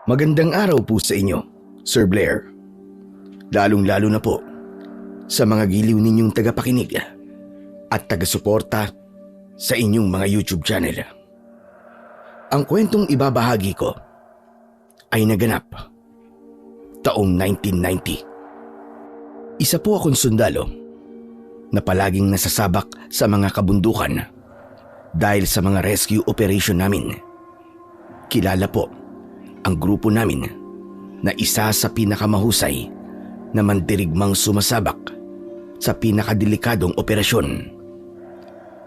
Magandang araw po sa inyo, Sir Blair. Lalong-lalo na po sa mga giliw ninyong tagapakinig at taga-suporta sa inyong mga YouTube channel. Ang kwentong ibabahagi ko ay naganap taong 1990. Isa po akong sundalo na palaging nasasabak sa mga kabundukan dahil sa mga rescue operation namin. Kilala po ang grupo namin na isa sa pinakamahusay na mandirigmang sumasabak sa pinakadelikadong operasyon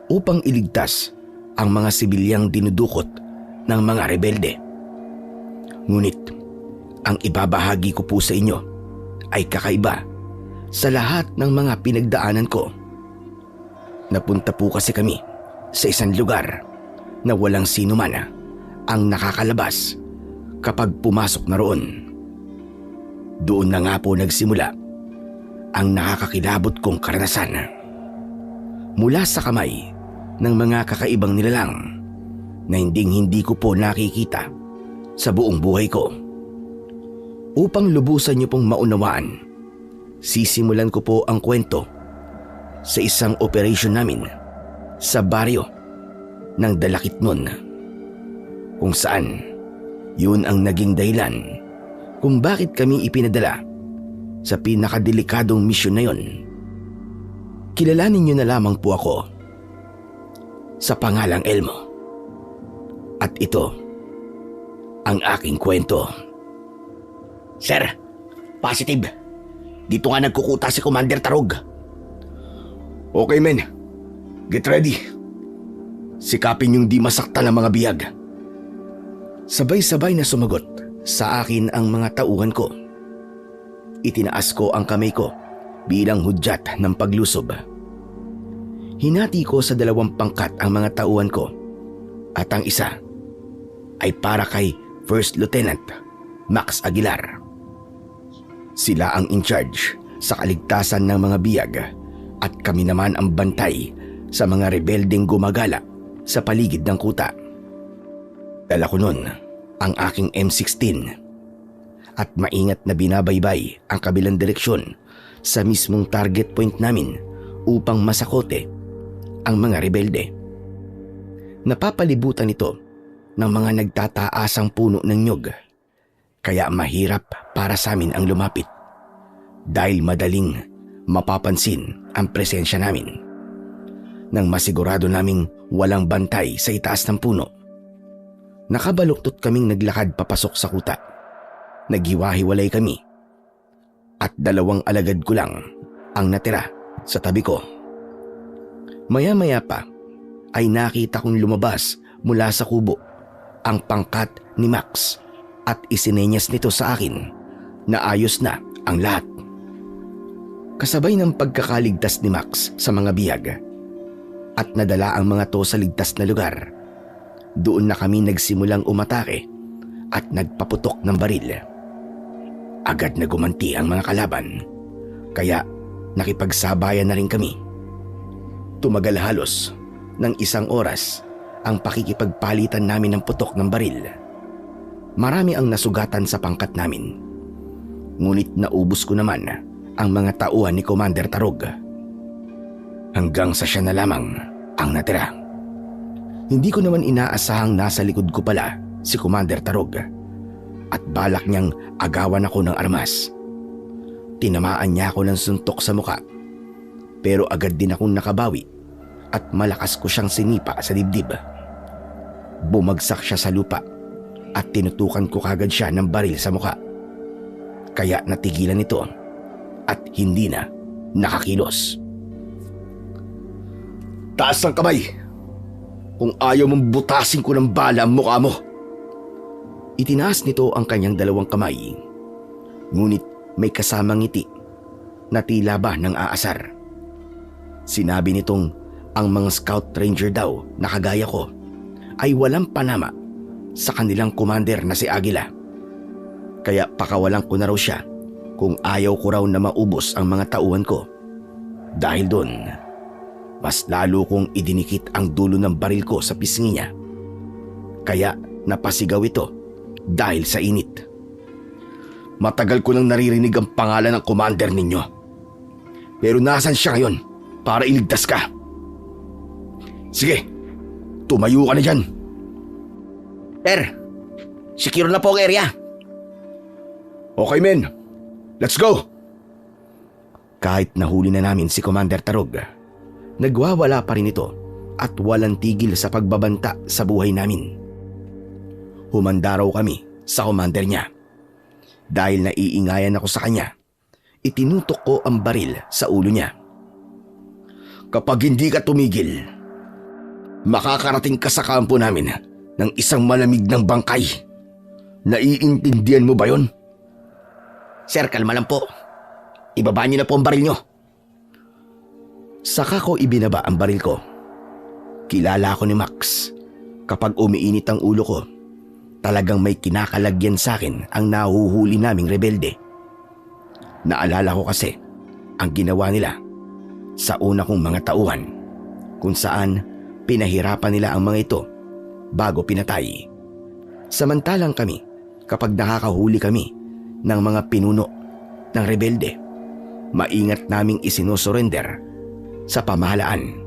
upang iligtas ang mga sibilyang dinudukot ng mga rebelde. Ngunit ang ibabahagi ko po sa inyo ay kakaiba sa lahat ng mga pinagdaanan ko. Napunta po kasi kami sa isang lugar na walang sino man ang nakakalabas kapag pumasok na roon. Doon na nga po nagsimula ang nakakakilabot kong karanasan. Mula sa kamay ng mga kakaibang nilalang na hindi ko po nakikita sa buong buhay ko. Upang lubusan niyo pong maunawaan, sisimulan ko po ang kwento sa isang operation namin sa baryo ng Dalakitnon, kung saan yun ang naging dahilan kung bakit kami ipinadala sa pinakadelikadong misyon na yun. Kilalanin niyo na lamang po ako sa pangalang Elmo. At ito ang aking kwento. Sir, positive. Dito nga nagkukuta si Commander Tarog. Okay men, get ready. Sikapin yung di masaktan ng mga biyag. Sabay-sabay na sumagot sa akin ang mga tauhan ko. Itinaas ko ang kamay ko bilang hudyat ng paglusob. Hinati ko sa 2 pangkat ang mga tauhan ko at ang isa ay para kay First Lieutenant Max Aguilar. Sila ang in charge sa kaligtasan ng mga biyag at kami naman ang bantay sa mga rebeldeng gumagala sa paligid ng kuta. Dala ko nun ang aking M16 at maingat na binabaybay ang kabilang direksyon sa mismong target point namin upang masakote ang mga rebelde. Napapalibutan ito ng mga nagtataasang puno ng nyog, kaya mahirap para sa amin ang lumapit dahil madaling mapapansin ang presensya namin. Nang masigurado naming walang bantay sa itaas ng puno, nakabaluktot kaming naglakad papasok sa kuta. Naghiwa-hiwalay kami at 2 alagad ko lang ang natira sa tabi ko. Maya-maya pa ay nakita kong lumabas mula sa kubo ang pangkat ni Max at isinenyas nito sa akin na ayos na ang lahat. Kasabay ng pagkakaligtas ni Max sa mga biyag at nadala ang mga to sa ligtas na lugar, doon na kami nagsimulang umatake at nagpaputok ng baril. Agad na gumanti ang mga kalaban, kaya nakipagsabayan na rin kami. Tumagal halos ng 1 oras ang pakikipagpalitan namin ng putok ng baril. Marami ang nasugatan sa pangkat namin, ngunit naubos ko naman ang mga tauhan ni Commander Tarog. Hanggang sa siya na lamang ang natira. Hindi ko naman inaasahang nasa likod ko pala si Commander Tarog at balak niyang agawan ako ng armas. Tinamaan niya ako ng suntok sa muka, pero agad din akong nakabawi at malakas ko siyang sinipa sa dibdib. Bumagsak siya sa lupa at tinutukan ko kagad siya ng baril sa muka. Kaya natigilan ito at hindi na nakakilos. Taas ng kamay kung ayaw mong butasin ko ng bala ang mukha mo. Itinaas nito ang kanyang 2 kamay, ngunit may kasamang ngiti na tila ba ng aasar. Sinabi nitong ang mga scout ranger daw na kagaya ko ay walang panama sa kanilang commander na si Aguila. Kaya pakawalan ko na raw siya kung ayaw ko raw na maubos ang mga tauhan ko. Dahil doon, mas lalo kong idinikit ang dulo ng baril ko sa pisngi niya. Kaya napasigaw ito dahil sa init. Matagal ko nang naririnig ang pangalan ng commander ninyo. Pero nasan siya ngayon para iligtas ka? Sige, tumayo ka na dyan. Sir, secure na po ang area. Okay men, let's go! Kahit nahuli na namin si Commander Tarog, nagwawala pa rin ito at walang tigil sa pagbabanta sa buhay namin. Humanda raw kami sa commander niya. Dahil naiingayan ako sa kanya, itinutok ko ang baril sa ulo niya. Kapag hindi ka tumigil, makakarating ka sa kampo namin ng isang malamig ng bangkay. Naiintindihan mo ba yon? Sir, kalma lang po. Ibaba niyo na po ang baril niyo. Saka ko ibinaba ang baril ko. Kilala ako ni Max. Kapag umiinit ang ulo ko, talagang may kinakalagyan sa akin ang nahuhuli naming rebelde. Naalala ko kasi ang ginawa nila sa una kong mga tauhan, kung saan pinahirapan nila ang mga ito bago pinatay. Samantalang kami, kapag nakakahuli kami ng mga pinuno ng rebelde, maingat naming isinusurrender sa pamahalaan.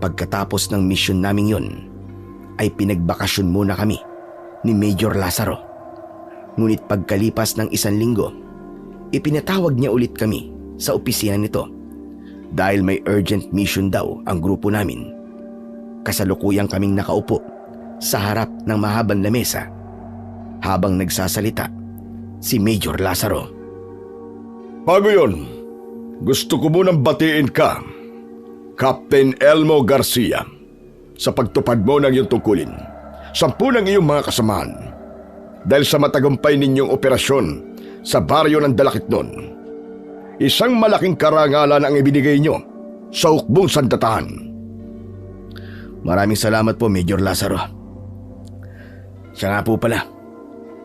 Pagkatapos ng misyon naming yon, ay pinagbakasyon muna kami ni Major Lazaro. Ngunit pagkalipas ng 1 linggo, ipinatawag niya ulit kami sa opisina nito dahil may urgent mission daw ang grupo namin. Kasalukuyang kaming nakaupo sa harap ng mahabang lamesa habang nagsasalita si Major Lazaro. Bago yon, gusto ko munang batiin ka, Captain Elmo Garcia, sa pagtupad mo ng iyong tungkulin. 10 ng iyong mga kasamahan dahil sa matagumpay ninyong operasyon sa baryo ng Dalakitnon. Isang malaking karangalan ang ibinigay nyo sa hukbong sandatahan. Maraming salamat po, Major Lazaro. Siya nga po pala,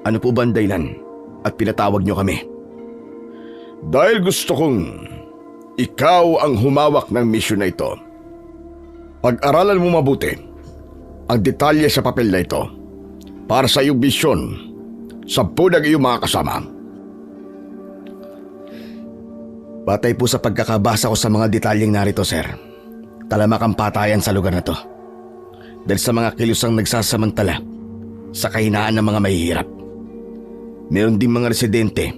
ano po ba ang dahilan at pinatawag nyo kami? Dahil gusto kong ikaw ang humawak ng misyon na ito. Pag-aralan mo mabuti ang detalye sa papel na ito para sa iyong misyon, 10 ng iyong mga kasama. Batay po sa pagkakabasa ko sa mga detalyeng narito, sir, talamak ang patayan sa lugar na to. Dahil sa mga kilusang nagsasamantala sa kahinaan ng mga mahihirap. Meron din mga residente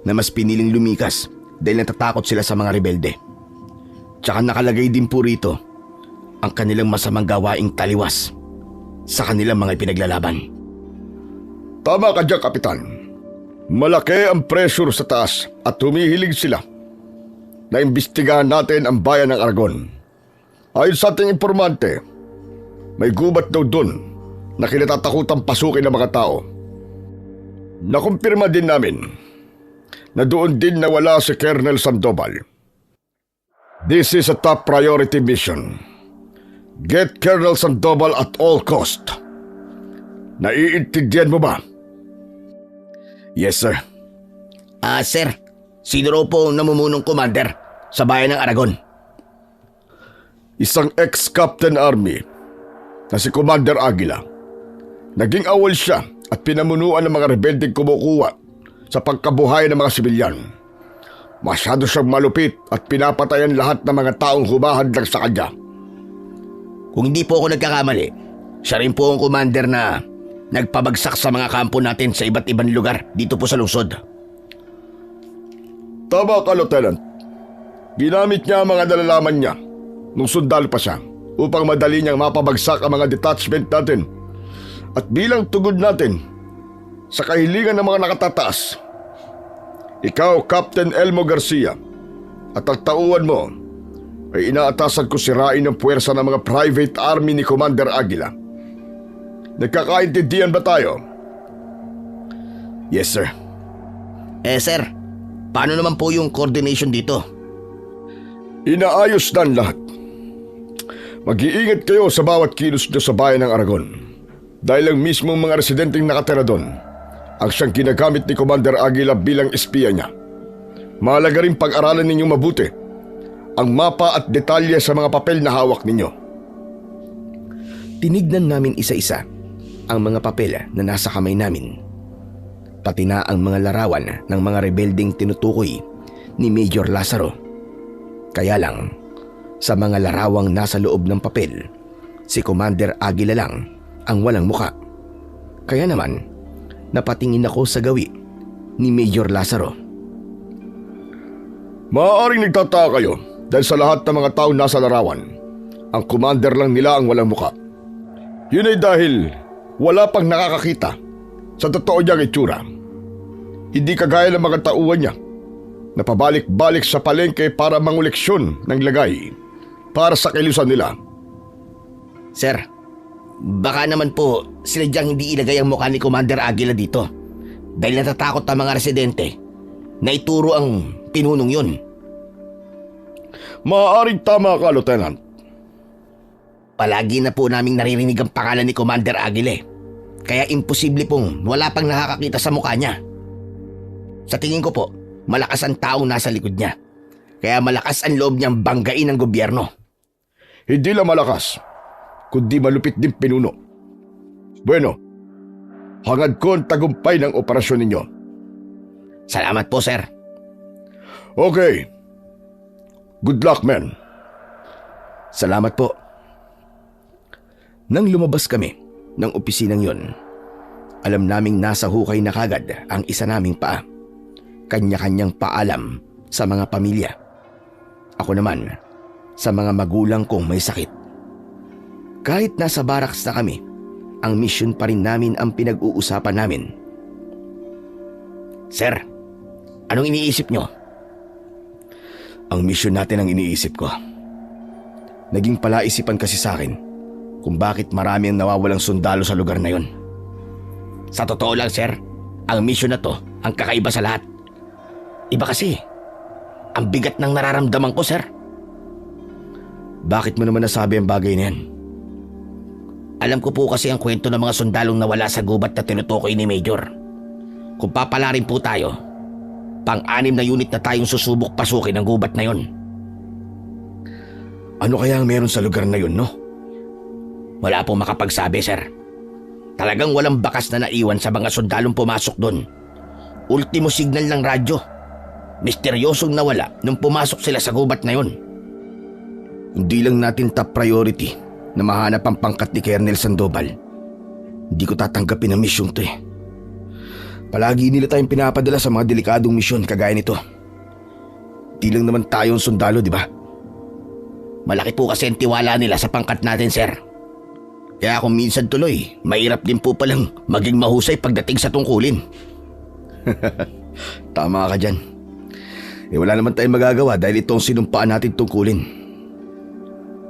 na mas piniling lumikas dahil natatakot sila sa mga rebelde. Tsaka nakalagay din po rito ang kanilang masamang gawaing taliwas sa kanilang mga ipinaglalaban. Tama ka dyan, Kapitan. Malaki ang pressure sa taas at humihilig sila na imbestigahan natin ang bayan ng Aragon. Ayon sa ating informante, may gubat daw doon na kinatatakutang pasukin ng mga tao. Nakumpirma din namin na doon din nawala si Colonel Sandoval. This is a top priority mission. Get Colonel Sandoval at all cost. Naiintindihan mo ba? Yes, sir. Sir, sino raw po ang namumunong commander sa bayan ng Aragon? Isang ex-Captain Army na si Commander Aguila. Naging awol siya at pinamunuan ng mga rebeldeng kumukuha sa pagkabuhay ng mga sibilyan. Masyado siyang malupit at pinapatayan lahat ng mga taong humahadlang sa kanya. Kung hindi po ako nagkakamali, siya rin po ang commander na nagpabagsak sa mga kampo natin sa iba't ibang lugar dito po sa lungsod. Tama ka, Lieutenant. Ginamit niya ang mga nalalaman niya nung sundalo pa siya upang madali niyang mapabagsak ang mga detachment natin. At bilang tugod natin sa kahilingan ng mga nakatataas, ikaw, Captain Elmo Garcia, at ang tauhan mo ay inaatasan ko sirain ang puwersa ng mga private army ni Commander Aguila. Nagkakaintindihan ba tayo? Yes, sir. Sir, paano naman po yung coordination dito? Inaayos na ang lahat. Mag-iingat kayo sa bawat kilos nyo sa bayan ng Aragon dahil ang mismong mga residenteng nakatira doon ang siyang ginagamit ni Commander Aguila bilang espiya niya. Mahalaga rin pag-aralan ninyong mabuti ang mapa at detalye sa mga papel na hawak ninyo. Tinignan namin isa-isa ang mga papel na nasa kamay namin. pati na ang mga larawan ng mga rebelding tinutukoy ni Major Lazaro. Kaya lang, sa mga larawang nasa loob ng papel, si Commander Aguila lang ang walang muka. Kaya naman, napatingin ako sa gawi ni Major Lazaro. Maaaring nagtataka kayo dahil sa lahat ng mga tao nasa larawan, ang commander lang nila ang walang muka. Yun ay dahil wala pang nakakakita sa totoo niyang itsura. Hindi kagaya ng mga tauhan niya na pabalik-balik sa palengke para manguleksyon ng lagay para sa kilusan nila. Sir, baka naman po sinadyang hindi ilagay ang mukha ni Commander Aguila dito dahil natatakot ang mga residente na ituro ang pinunong yun. Maaaring tama ka, Lieutenant. Palagi na po naming naririnig ang pangalan ni Commander Aguila, kaya imposible pong wala pang nakakakita sa mukha niya. Sa tingin ko po, malakas ang taong nasa likod niya, kaya malakas ang loob niyang banggain ang gobyerno. Hindi lang malakas, kundi malupit din pinuno. Bueno, hangad ko ang tagumpay ng operasyon ninyo. Salamat po, sir. Okay. Good luck, men. Salamat po. Nang lumabas kami ng opisinang yon, alam naming nasa hukay na kagad ang isa naming paa. Kanya-kanyang paalam sa mga pamilya. Ako naman, sa mga magulang kong may sakit. Kahit nasa barracks na kami, ang mission pa rin namin ang pinag-uusapan namin. Sir, anong iniisip nyo? Ang mission natin ang iniisip ko. Naging palaisipan kasi sa akin kung bakit marami ang nawawalang sundalo sa lugar na yon. Sa totoo lang, sir, ang mission na to ang kakaiba sa lahat. Iba kasi, ang bigat ng nararamdaman ko, sir. Bakit mo naman nasabi ang bagay na yan? Alam ko po kasi ang kwento ng mga sundalong nawala sa gubat na tinutukoy ni Major. Kung papalarin po tayo, pang-anim na unit na tayong susubok pasukin ang gubat na yon. Ano kaya ang meron sa lugar na yun, no? Wala pong makapagsabi, sir. Talagang walang bakas na naiwan sa mga sundalong pumasok doon. Ultimo signal ng radyo. Misteryosong nawala nung pumasok sila sa gubat na yon. Hindi lang natin top priority na mahanap ang pangkat ni Colonel Sandoval. Hindi ko tatanggapin ang misyong to eh. Palagi nila tayong pinapadala sa mga delikadong misyon kagaya nito. Di lang naman tayo ang sundalo, di ba? Malaki po kasi ang tiwala nila sa pangkat natin, sir. Kaya kung minsan tuloy, mahirap din po palang maging mahusay pagdating sa tungkulin. Tama ka dyan. Wala naman tayong magagawa dahil ito ang sinumpaan natin tungkulin.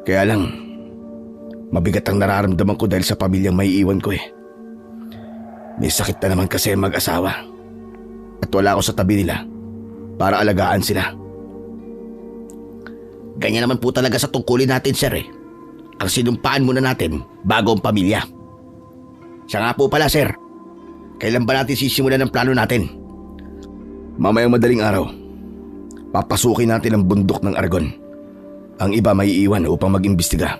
Kaya lang, mabigat ang nararamdaman ko dahil sa pamilyang may iwan ko eh. May sakit na naman kasi mag-asawa. At wala ako sa tabi nila para alagaan sila. Ganyan naman po talaga sa tungkulin natin, sir eh. Ang sinumpaan muna natin bago ang pamilya. Siya nga po pala, sir. Kailan ba natin sisimulan ang plano natin? Mamayang madaling araw, papasukin natin ang bundok ng Aragon. Ang iba may iiwan upang mag-imbestiga.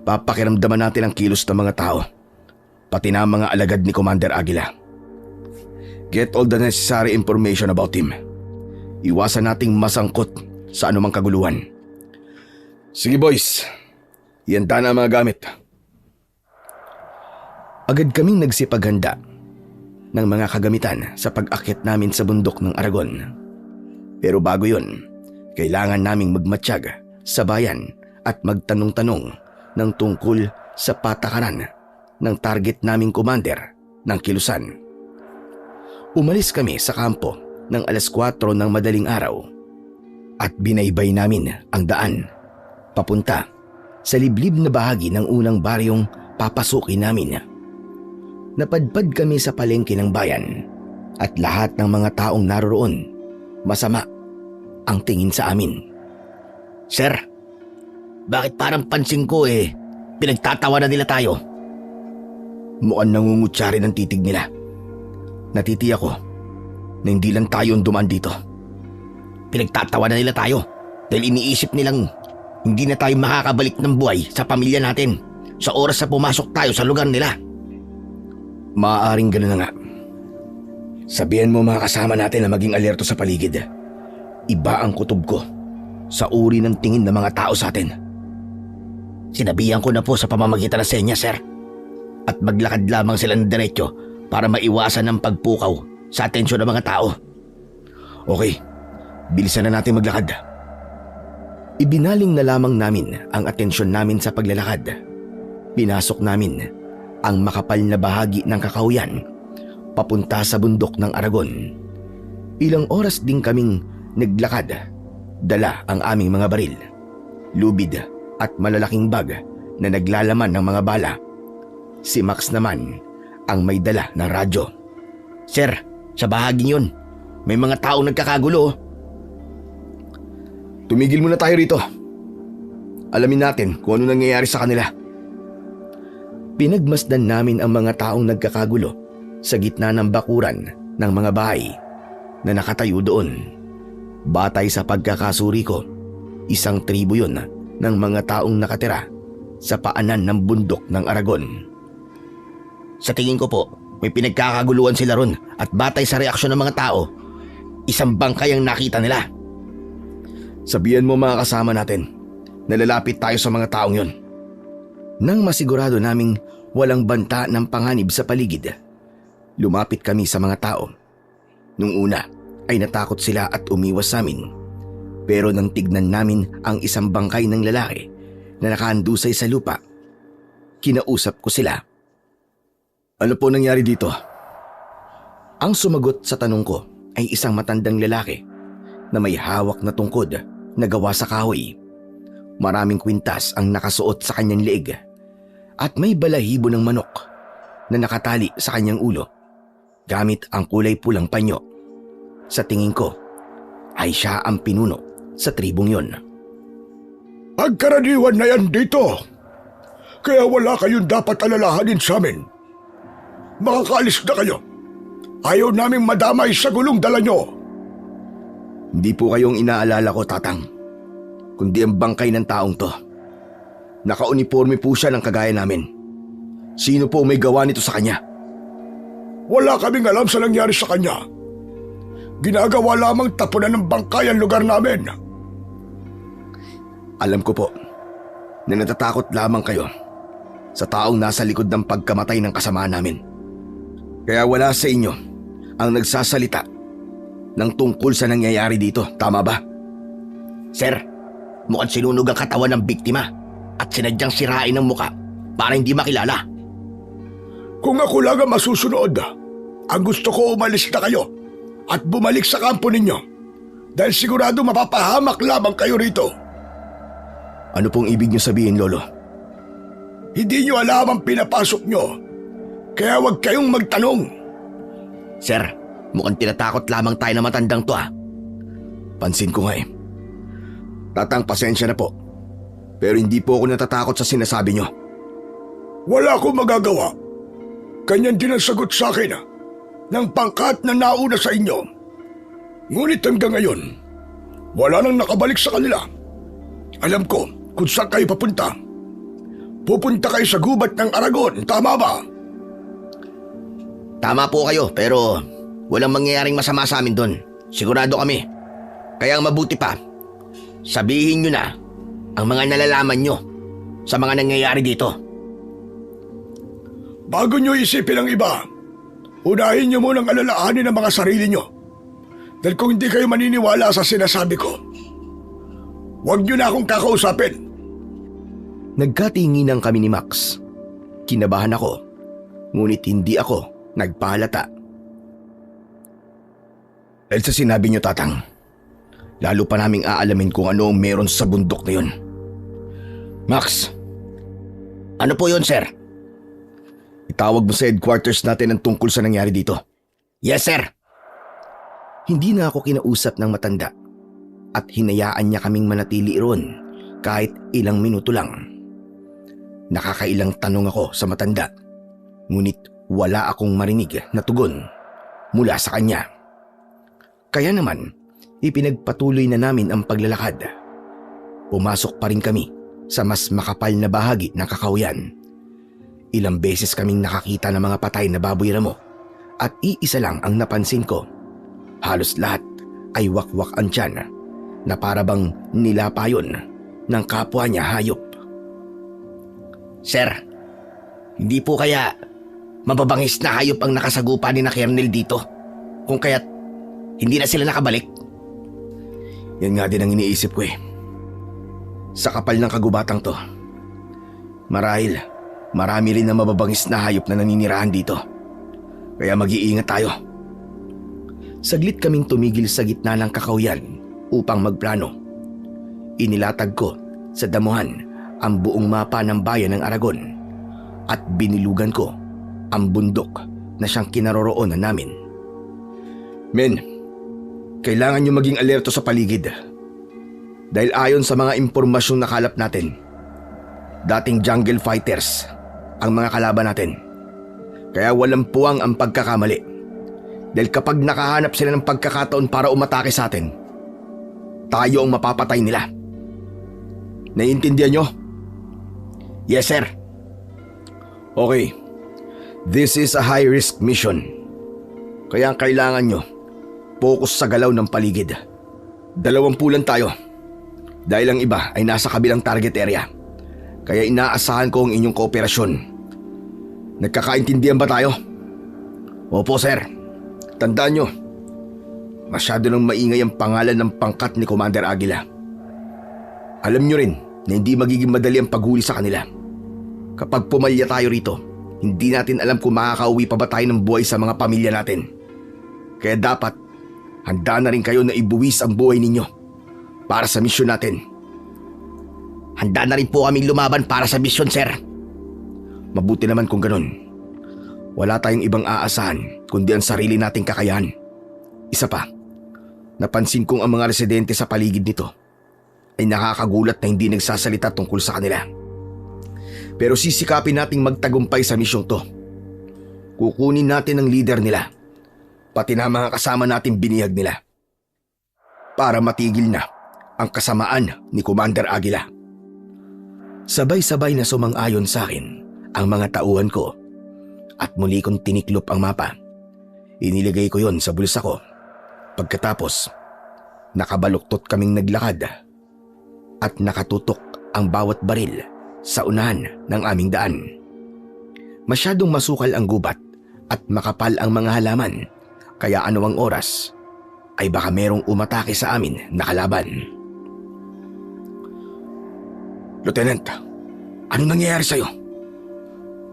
Papakiramdaman natin ang kilos ng mga tao, pati na ang mga alagad ni Commander Aguila. Get all the necessary information about him. Iwasan nating masangkot sa anumang kaguluhan. Sige boys, ihanda na ang mga gamit. Agad kaming nagsipaghanda ng mga kagamitan sa pag-akyat namin sa bundok ng Aragon. Pero bago yun, kailangan naming magmatsyag sa bayan at magtanong-tanong ng tungkol sa patakaran ng target naming commander ng kilusan. Umalis kami sa kampo ng 4:00 ng madaling araw at binaybay namin ang daan papunta sa liblib na bahagi ng unang baryong papasukin namin. Napadpad kami sa palengke ng bayan at lahat ng mga taong naroroon masama ang tingin sa amin. Sir, bakit parang pansin ko pinagtatawa na nila tayo? Mukhang nangungutya rin ang titig nila. Natitiyak ko na hindi lang tayo ang dumaan dito. Pinagtatawa na nila tayo dahil iniisip nilang hindi na tayo makakabalik ng buhay sa pamilya natin sa oras na pumasok tayo sa lugar nila. Maaaring gano'n na nga. Sabihan mo mga kasama natin na maging alerto sa paligid. Iba ang kutob ko sa uri ng tingin ng mga tao sa atin. Sinabihan ko na po sa pamamagitan ng senya, sir. At maglakad lamang sila ng diretso para maiwasan ang pagpukaw sa atensyon ng mga tao. Okay, bilisan na natin maglakad. Ibinaling na lamang namin ang atensyon namin sa paglalakad. Pinasok namin ang makapal na bahagi ng kakahuyan papunta sa bundok ng Aragon. Ilang oras din kaming naglakad. Dala ang aming mga baril, lubid at malalaking bag na naglalaman ng mga bala. Si Max naman ang may dala ng radyo. Sir, sa bahagi yun, may mga taong nagkakagulo. Tumigil muna tayo rito. Alamin natin kung ano nangyayari sa kanila. Pinagmasdan namin ang mga taong nagkakagulo sa gitna ng bakuran ng mga bahay na nakatayo doon. Batay sa pagkakasuri ko, isang tribo yun ng mga taong nakatira sa paanan ng bundok ng Aragon. Sa tingin ko po, may pinagkakaguluhan sila ron at batay sa reaksyon ng mga tao, isang bangkay ang nakita nila. Sabihan mo mga kasama natin na lalapit tayo sa mga taong yon. Nang masigurado naming walang banta ng panganib sa paligid, lumapit kami sa mga tao. Nung una ay natakot sila at umiwas sa amin. Pero nang tignan namin ang isang bangkay ng lalaki na nakahandusay sa lupa, kinausap ko sila. Ano po nangyari dito? Ang sumagot sa tanong ko ay isang matandang lalaki na may hawak na tungkod na gawa sa kahoy. Maraming kwintas ang nakasuot sa kanyang leeg at may balahibo ng manok na nakatali sa kanyang ulo gamit ang kulay pulang panyo. Sa tingin ko ay siya ang pinuno sa tribong yon. Pagkaraniwan na yan dito. Kaya wala kayong dapat alalahanin sa amin. Makakaalis na kayo. Ayaw naming madamay sa gulong dala nyo. Hindi po kayong inaalala ko, Tatang, kundi ang bangkay ng taong to. Nakauniforme po siya ng kagaya namin. Sino po may gawa nito sa kanya? Wala kaming alam sa nangyari sa kanya. Ginagawa lamang tapunan ng bangkay ang lugar namin. Alam ko po na natatakot lamang kayo sa taong nasa likod ng pagkamatay ng kasamaan namin. Kaya wala sa inyo ang nagsasalita ng tungkol sa nangyayari dito, tama ba? Sir, mukhang sinunog ang katawan ng biktima at sinadyang sirain ang muka para hindi makilala. Kung ako lang ang masusunod, ang gusto ko umalis na kayo at bumalik sa kampo ninyo dahil sigurado mapapahamak lamang kayo rito. Ano pong ibig niyo sabihin, Lolo? Hindi nyo alam ang pinapasok nyo, kaya huwag kayong magtanong. Sir, mukhang tinatakot lamang tayo na matandang to Pansin ko nga Tatang, pasensya na po. Pero hindi po ako natatakot sa sinasabi nyo. Wala akong magagawa. Ganyan din ang sagot sa akin ng pangkat na nauna sa inyo. Ngunit hanggang ngayon, wala nang nakabalik sa kanila. Alam ko kung saan kayo papunta. Pupunta kayo sa gubat ng Aragon, tama ba? Tama po kayo, pero walang mangyayaring masama sa amin doon. Sigurado kami. Kaya ang mabuti pa, sabihin nyo na ang mga nalalaman nyo sa mga nangyayari dito. Bago nyo isipin ang iba, unahin nyo munang alalahanin ang mga sarili nyo. Dahil kung hindi kayo maniniwala sa sinasabi ko, huwag nyo na akong kakausapin. Nagkatinginan kami ni Max. Kinabahan ako, ngunit hindi ako nagpahalata. Dahil sa sinabi nyo, Tatang, lalo pa naming aalamin kung ano ang meron sa bundok na yun. Max, ano po yun, sir? Itawag mo sa headquarters natin ang tungkol sa nangyari dito. Yes, sir. Hindi na ako kinausap ng matanda at hinayaan niya kaming manatili roon kahit ilang minuto lang. Nakakailang tanong ako sa matanda, ngunit wala akong marinig na tugon mula sa kanya. Kaya naman, ipinagpatuloy na namin ang paglalakad. Pumasok pa rin kami sa mas makapal na bahagi ng kakahuyan. Ilang beses kaming nakakita ng mga patay na baboy ramo at iisa lang ang napansin ko. Halos lahat ay wakwak ang tiyan na para bang nilapayon ng kapwa niya hayop. Sir, hindi po kaya mababangis na hayop ang nakasagupa ni na Kernel dito? Kung kaya't hindi na sila nakabalik? Yan nga din ang iniisip ko eh. Sa kapal ng kagubatang to, marahil marami rin na mababangis na hayop na naninirahan dito. Kaya mag-iingat tayo. Saglit kaming tumigil sa gitna ng kakauyan upang magplano. Inilatag ko sa damuhan ang buong mapa ng bayan ng Aragon at binilugan ko ang bundok na siyang kinaroroonan namin. Men, kailangan nyo maging alerto sa paligid. Dahil ayon sa mga impormasyong nakalap natin, dating jungle fighters ang mga kalaban natin. Kaya walang puwang ang pagkakamali. Dahil kapag nakahanap sila ng pagkakataon para umatake sa atin, tayo ang mapapatay nila. Naiintindihan nyo? Yes, sir. Okay. This is a high-risk mission. Kaya ang kailangan nyo, focus sa galaw ng paligid. 20 lang tayo. Dahil ang iba ay nasa kabilang target area. Kaya inaasahan ko ang inyong kooperasyon. Nagkakaintindihan ba tayo? Opo, sir. Tandaan nyo, masyado nang maingay ang pangalan ng pangkat ni Commander Aguila. Alam nyo rin na hindi magiging madali ang paghuli sa kanila. Kapag pumalya tayo rito, hindi natin alam kung makakauwi pa ba tayo ng buhay sa mga pamilya natin. Kaya dapat, handa na rin kayo na ibuwis ang buhay ninyo para sa misyon natin. Handa na rin po kaming lumaban para sa misyon, sir. Mabuti naman kung ganun. Wala tayong ibang aasahan kundi ang sarili nating kakayahan. Isa pa, napansin kong ang mga residente sa paligid nito ay nakakagulat na hindi nagsasalita tungkol sa kanila. Pero sisikapin nating magtagumpay sa misyong to. Kukunin natin ang leader nila, pati na mga kasama nating binihag nila, para matigil na ang kasamaan ni Commander Aguila. Sabay-sabay na sumang-ayon sa akin ang mga tauhan ko at muli kong tiniklop ang mapa. Inilagay ko yon sa bulsa ko. Pagkatapos, nakabaluktot kaming naglakad at nakatutok ang bawat baril sa unahan ng aming daan. Masyadong masukal ang gubat at makapal ang mga halaman, kaya anumang oras ay baka merong umatake sa amin na kalaban. Lieutenant, anong nangyayari sa'yo?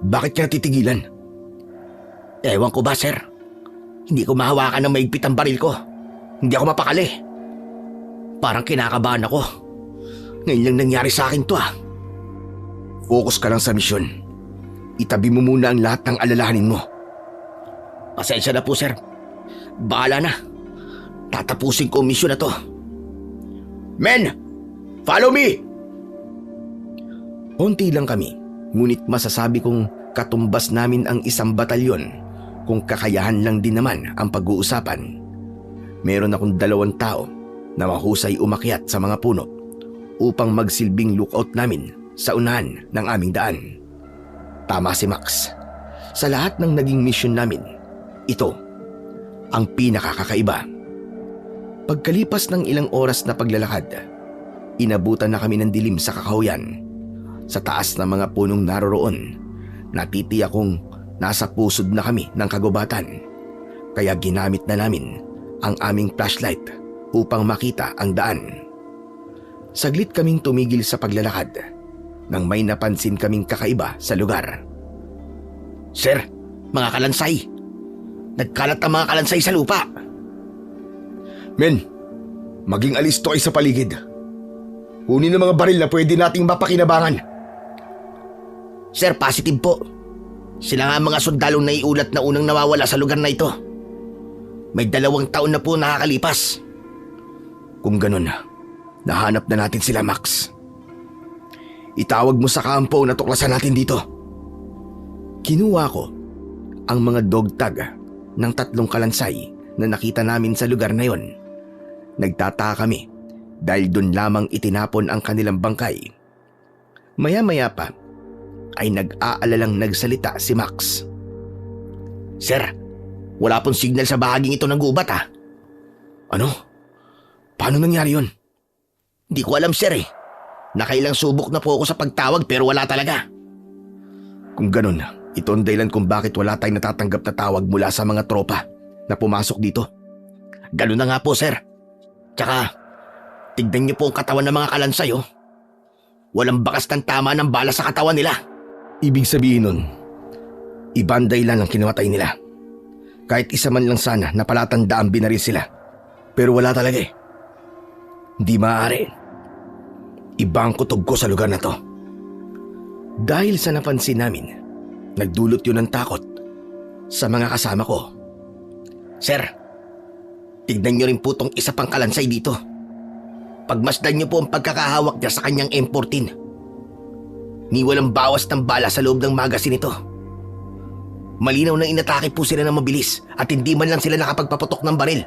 Bakit ka natitigilan? Ewan ko ba, sir? Hindi ko mahawakan ng maigpit ang baril ko. Hindi ako mapakali. Parang kinakabahan ako. Ngayon lang nangyari sa akin to. Focus ka lang sa misyon. Itabi mo muna ang lahat ng alalahanin mo. Pasensya na po, sir. Bahala na. Tatapusin ko ang misyon na to. Men! Follow me! Unti lang kami, ngunit masasabi kong katumbas namin ang isang batalyon kung kakayahan lang din naman ang pag-uusapan. Meron akong 2 tao na mahusay umakyat sa mga puno upang magsilbing lookout namin sa unahan ng aming daan. Tama si Max. Sa lahat ng naging mission namin, ito ang pinakakakaiba. Pagkalipas ng ilang oras na paglalakad, inabutan na kami ng dilim sa kakahuyan. Sa taas ng mga punong naroroon, natitiyak kong nasa pusod na kami ng kagubatan. Kaya ginamit na namin ang aming flashlight upang makita ang daan. Saglit kaming tumigil sa paglalakad nang may napansin kaming kakaiba sa lugar. Sir, mga kalansay! Nagkalat ang mga kalansay sa lupa! Men, maging alisto kayo sa paligid. Kunin ang mga baril na pwede nating mapakinabangan. Sir, positive po. Sila nga ang mga sundalong naiulat na unang nawawala sa lugar na ito. May 2 taon na po nakakalipas. Kung ganun, nahanap na natin sila, Max. Itawag mo sa kampo na tuklasan natin dito. Kinuha ko ang mga dog tag ng 3 kalansay na nakita namin sa lugar na yon. Nagtataka kami dahil doon lamang itinapon ang kanilang bangkay. Maya-maya pa ay nag-aalalang nagsalita si Max. Sir, Wala pong signal sa bahaging ito ng gubat ah. Ano? Paano nangyari yun? Di ko alam sir eh. Nakailang subok na po ako sa pagtawag pero wala talaga. Kung ganun, ito ang dahilan kung bakit wala tayong natatanggap na tawag mula sa mga tropa na pumasok dito. Ganun na nga po sir. Tsaka, tignan niyo po ang katawan ng mga kalansay oh. Walang bakas ng tama ng bala sa katawan nila. Ibig sabihin nun, ibang dahilan ang kinamatay nila. Kahit isa man lang sana na palatandaan binaril sila. Pero wala talaga eh. Hindi maaari. Iba ang kutob ko sa lugar na to. Dahil sa napansin namin, nagdulot yun ng takot sa mga kasama ko. Sir, tignan niyo rin po tong isa pang kalansay dito. Pagmasdan niyo po ang pagkakahawak niya sa kanyang M14. Ni walang bawas ng bala sa loob ng magasin nito. Malinaw na inatake po sila ng mabilis at hindi man lang sila nakapagpaputok ng baril.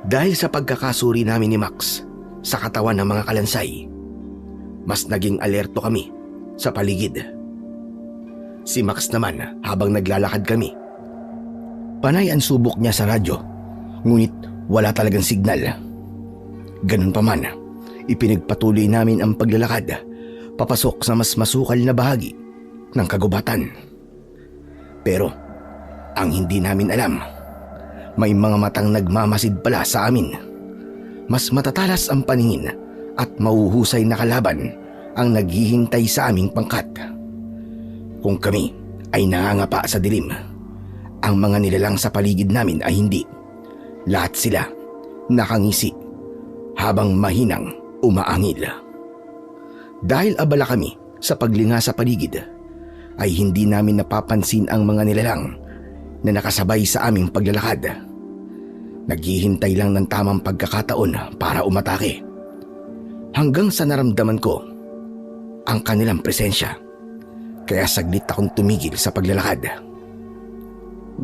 Dahil sa pagkakasuri namin ni Max sa katawan ng mga kalansay, mas naging alerto kami sa paligid. Si Max naman habang naglalakad kami, panay ang subok niya sa radyo, ngunit wala talagang signal. Ganun pa man, ipinagpatuloy namin ang paglalakad papasok sa mas masukal na bahagi ng kagubatan. Pero ang hindi namin alam, may mga matang nagmamasid pala sa amin. Mas matatalas ang paningin at mauhusay na kalaban ang naghihintay sa aming pangkat. Kung kami ay nangangapa sa dilim, ang mga nilalang sa paligid namin ay hindi. Lahat sila nakangisi habang mahinang umaangil. Dahil abala kami sa paglinga sa paligid, ay hindi namin napapansin ang mga nilalang na nakasabay sa aming paglalakad. Naghihintay lang ng tamang pagkakataon para umatake. Hanggang sa naramdaman ko ang kanilang presensya, kaya saglit akong tumigil sa paglalakad.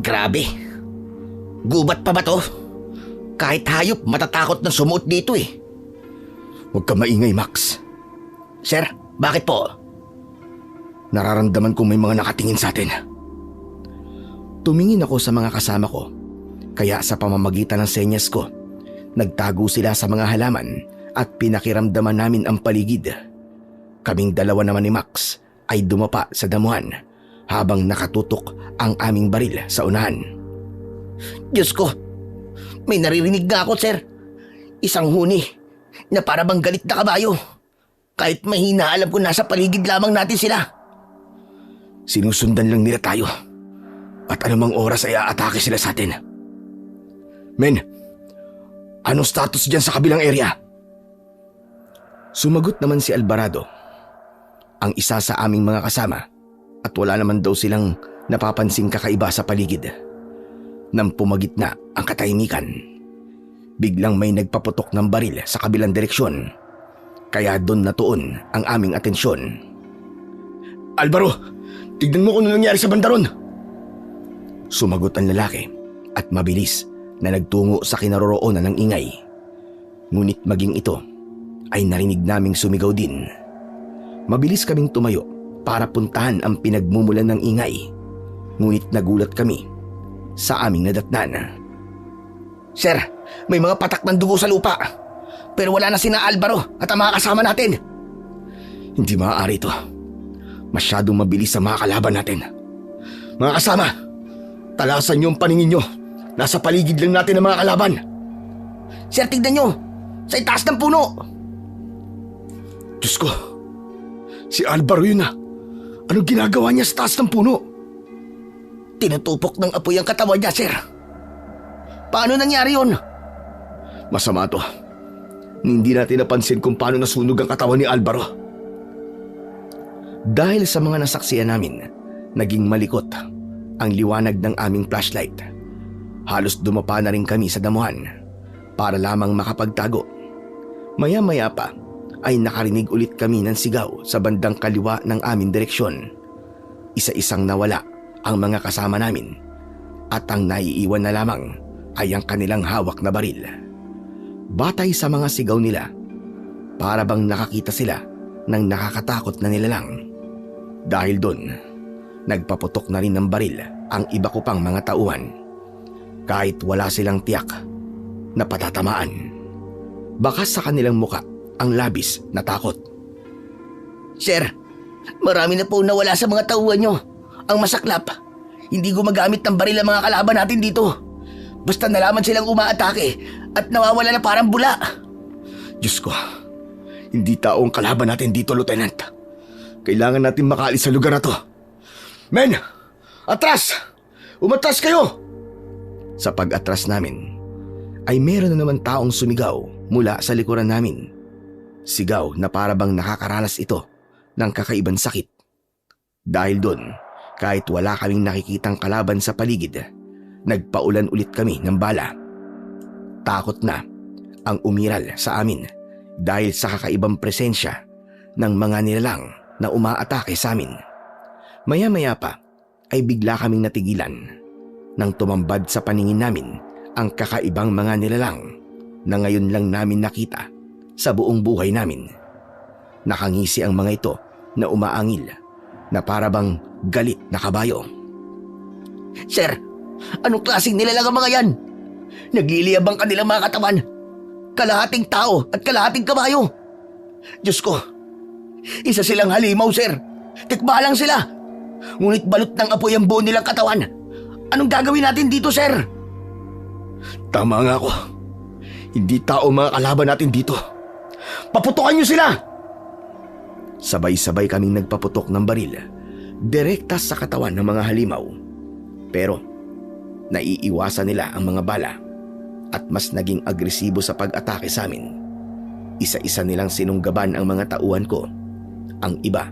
Grabe! Gubat pa ba to? Kahit hayop matatakot na sumuot dito eh. Huwag ka maingay, Max. Sir, bakit po? Nararamdaman kong may mga nakatingin sa atin. Tumingin ako sa mga kasama ko, kaya sa pamamagitan ng senyas ko, nagtago sila sa mga halaman at pinakiramdaman namin ang paligid. Kaming dalawa naman ni Max ay dumapa sa damuhan habang nakatutok ang aming baril sa unahan. Diyos ko! May naririnig nga ako, sir. Isang huni na para bang galit na kabayo. Kahit mahina, alam ko nasa paligid lamang natin sila. Sinusundan lang nila tayo. At anumang oras ay aatake sila sa atin. Men, anong status dyan sa kabilang area? Sumagot naman si Alvarado, ang isa sa aming mga kasama, at wala naman daw silang napapansing kakaiba sa paligid. Nang pumagitna ang katahimikan, biglang may nagpaputok ng baril sa kabilang direksyon, kaya doon natuon ang aming atensyon. Alvaro, tignan mo kung ano nangyari sa banda ron! Sumagot ang lalaki at mabilis na nagtungo sa kinaroroonan ng ingay. Ngunit maging ito ay narinig naming sumigaw din. Mabilis kaming tumayo para puntahan ang pinagmumulan ng ingay, ngunit nagulat kami sa aming nadatnan. Sir, may mga patak ng dugo sa lupa, pero wala na sina Alvaro at ang mga kasama natin. Hindi maaari ito. Masyadong mabilis sa mga kalaban natin. Mga kasama, talasan niyo ang paningin niyo. Nasa paligid lang natin ang mga kalaban. Sir, tignan niyo! Sa itaas ng puno! Diyos ko! Si Alvaro yun ah! Anong ginagawa niya sa taas ng puno? Tinutupok ng apoy ang katawan niya, sir. Paano nangyari yun? Masama to. Hindi natin napansin kung paano nasunog ang katawan ni Alvaro. Dahil sa mga nasaksiyan namin, naging malikot ang liwanag ng aming flashlight. Halos dumapa na rin kami sa damuhan para lamang makapagtago. Maya-maya pa ay nakarinig ulit kami ng sigaw sa bandang kaliwa ng aming direksyon. Isa-isang nawala ang mga kasama namin at ang naiiwan na lamang ay ang kanilang hawak na baril. Batay sa mga sigaw nila, para bang nakakita sila ng nakakatakot na nilalang. Dahil doon, nagpaputok na rin ng baril ang iba ko pang mga tauhan. kahit wala silang tiyak na patatamaan. Bakas sa kanilang muka ang labis na takot. Sir, marami na po nawala sa mga tauhan nyo. Ang masaklap, hindi gumagamit ng baril ang mga kalaban natin dito. Basta nalaman silang umaatake at nawawala na parang bula. Diyos ko, hindi tao ang kalaban natin dito, Lieutenant. Kailangan natin makaalis sa lugar na to. Men! Atras! Umatras kayo! Sa pag-atras namin, ay meron na naman taong sumigaw mula sa likuran namin. Sigaw na parabang nakakaranas ito ng kakaibang sakit. Dahil doon, kahit wala kaming nakikitang kalaban sa paligid, nagpaulan ulit kami ng bala. Takot na ang umiral sa amin dahil sa kakaibang presensya ng mga nilalang na umaatake sa amin. Maya-maya pa ay bigla kaming natigilan nang tumambad sa paningin namin ang kakaibang mga nilalang na ngayon lang namin nakita sa buong buhay namin. Nakangisi ang mga ito na umaangil na parabang galit na kabayo. Sir, anong klaseng nilalang ang mga yan? Nagliliyabang kanilang mga katawan. Kalahating tao at kalahating kabayo. Diyos ko, isa silang halimaw, sir. Tikbalang sila. Ngunit balot ng apoy ang buo nilang katawan. Anong gagawin natin dito, sir? Tama nga ako. Hindi tao mga kalaban natin dito. Paputukan niyo sila! Sabay-sabay kaming nagpaputok ng baril, direkta sa katawan ng mga halimaw. Pero naiiwasan nila ang mga bala at mas naging agresibo sa pag-atake sa amin. Isa-isa nilang sinunggaban ang mga tauhan ko. Ang iba,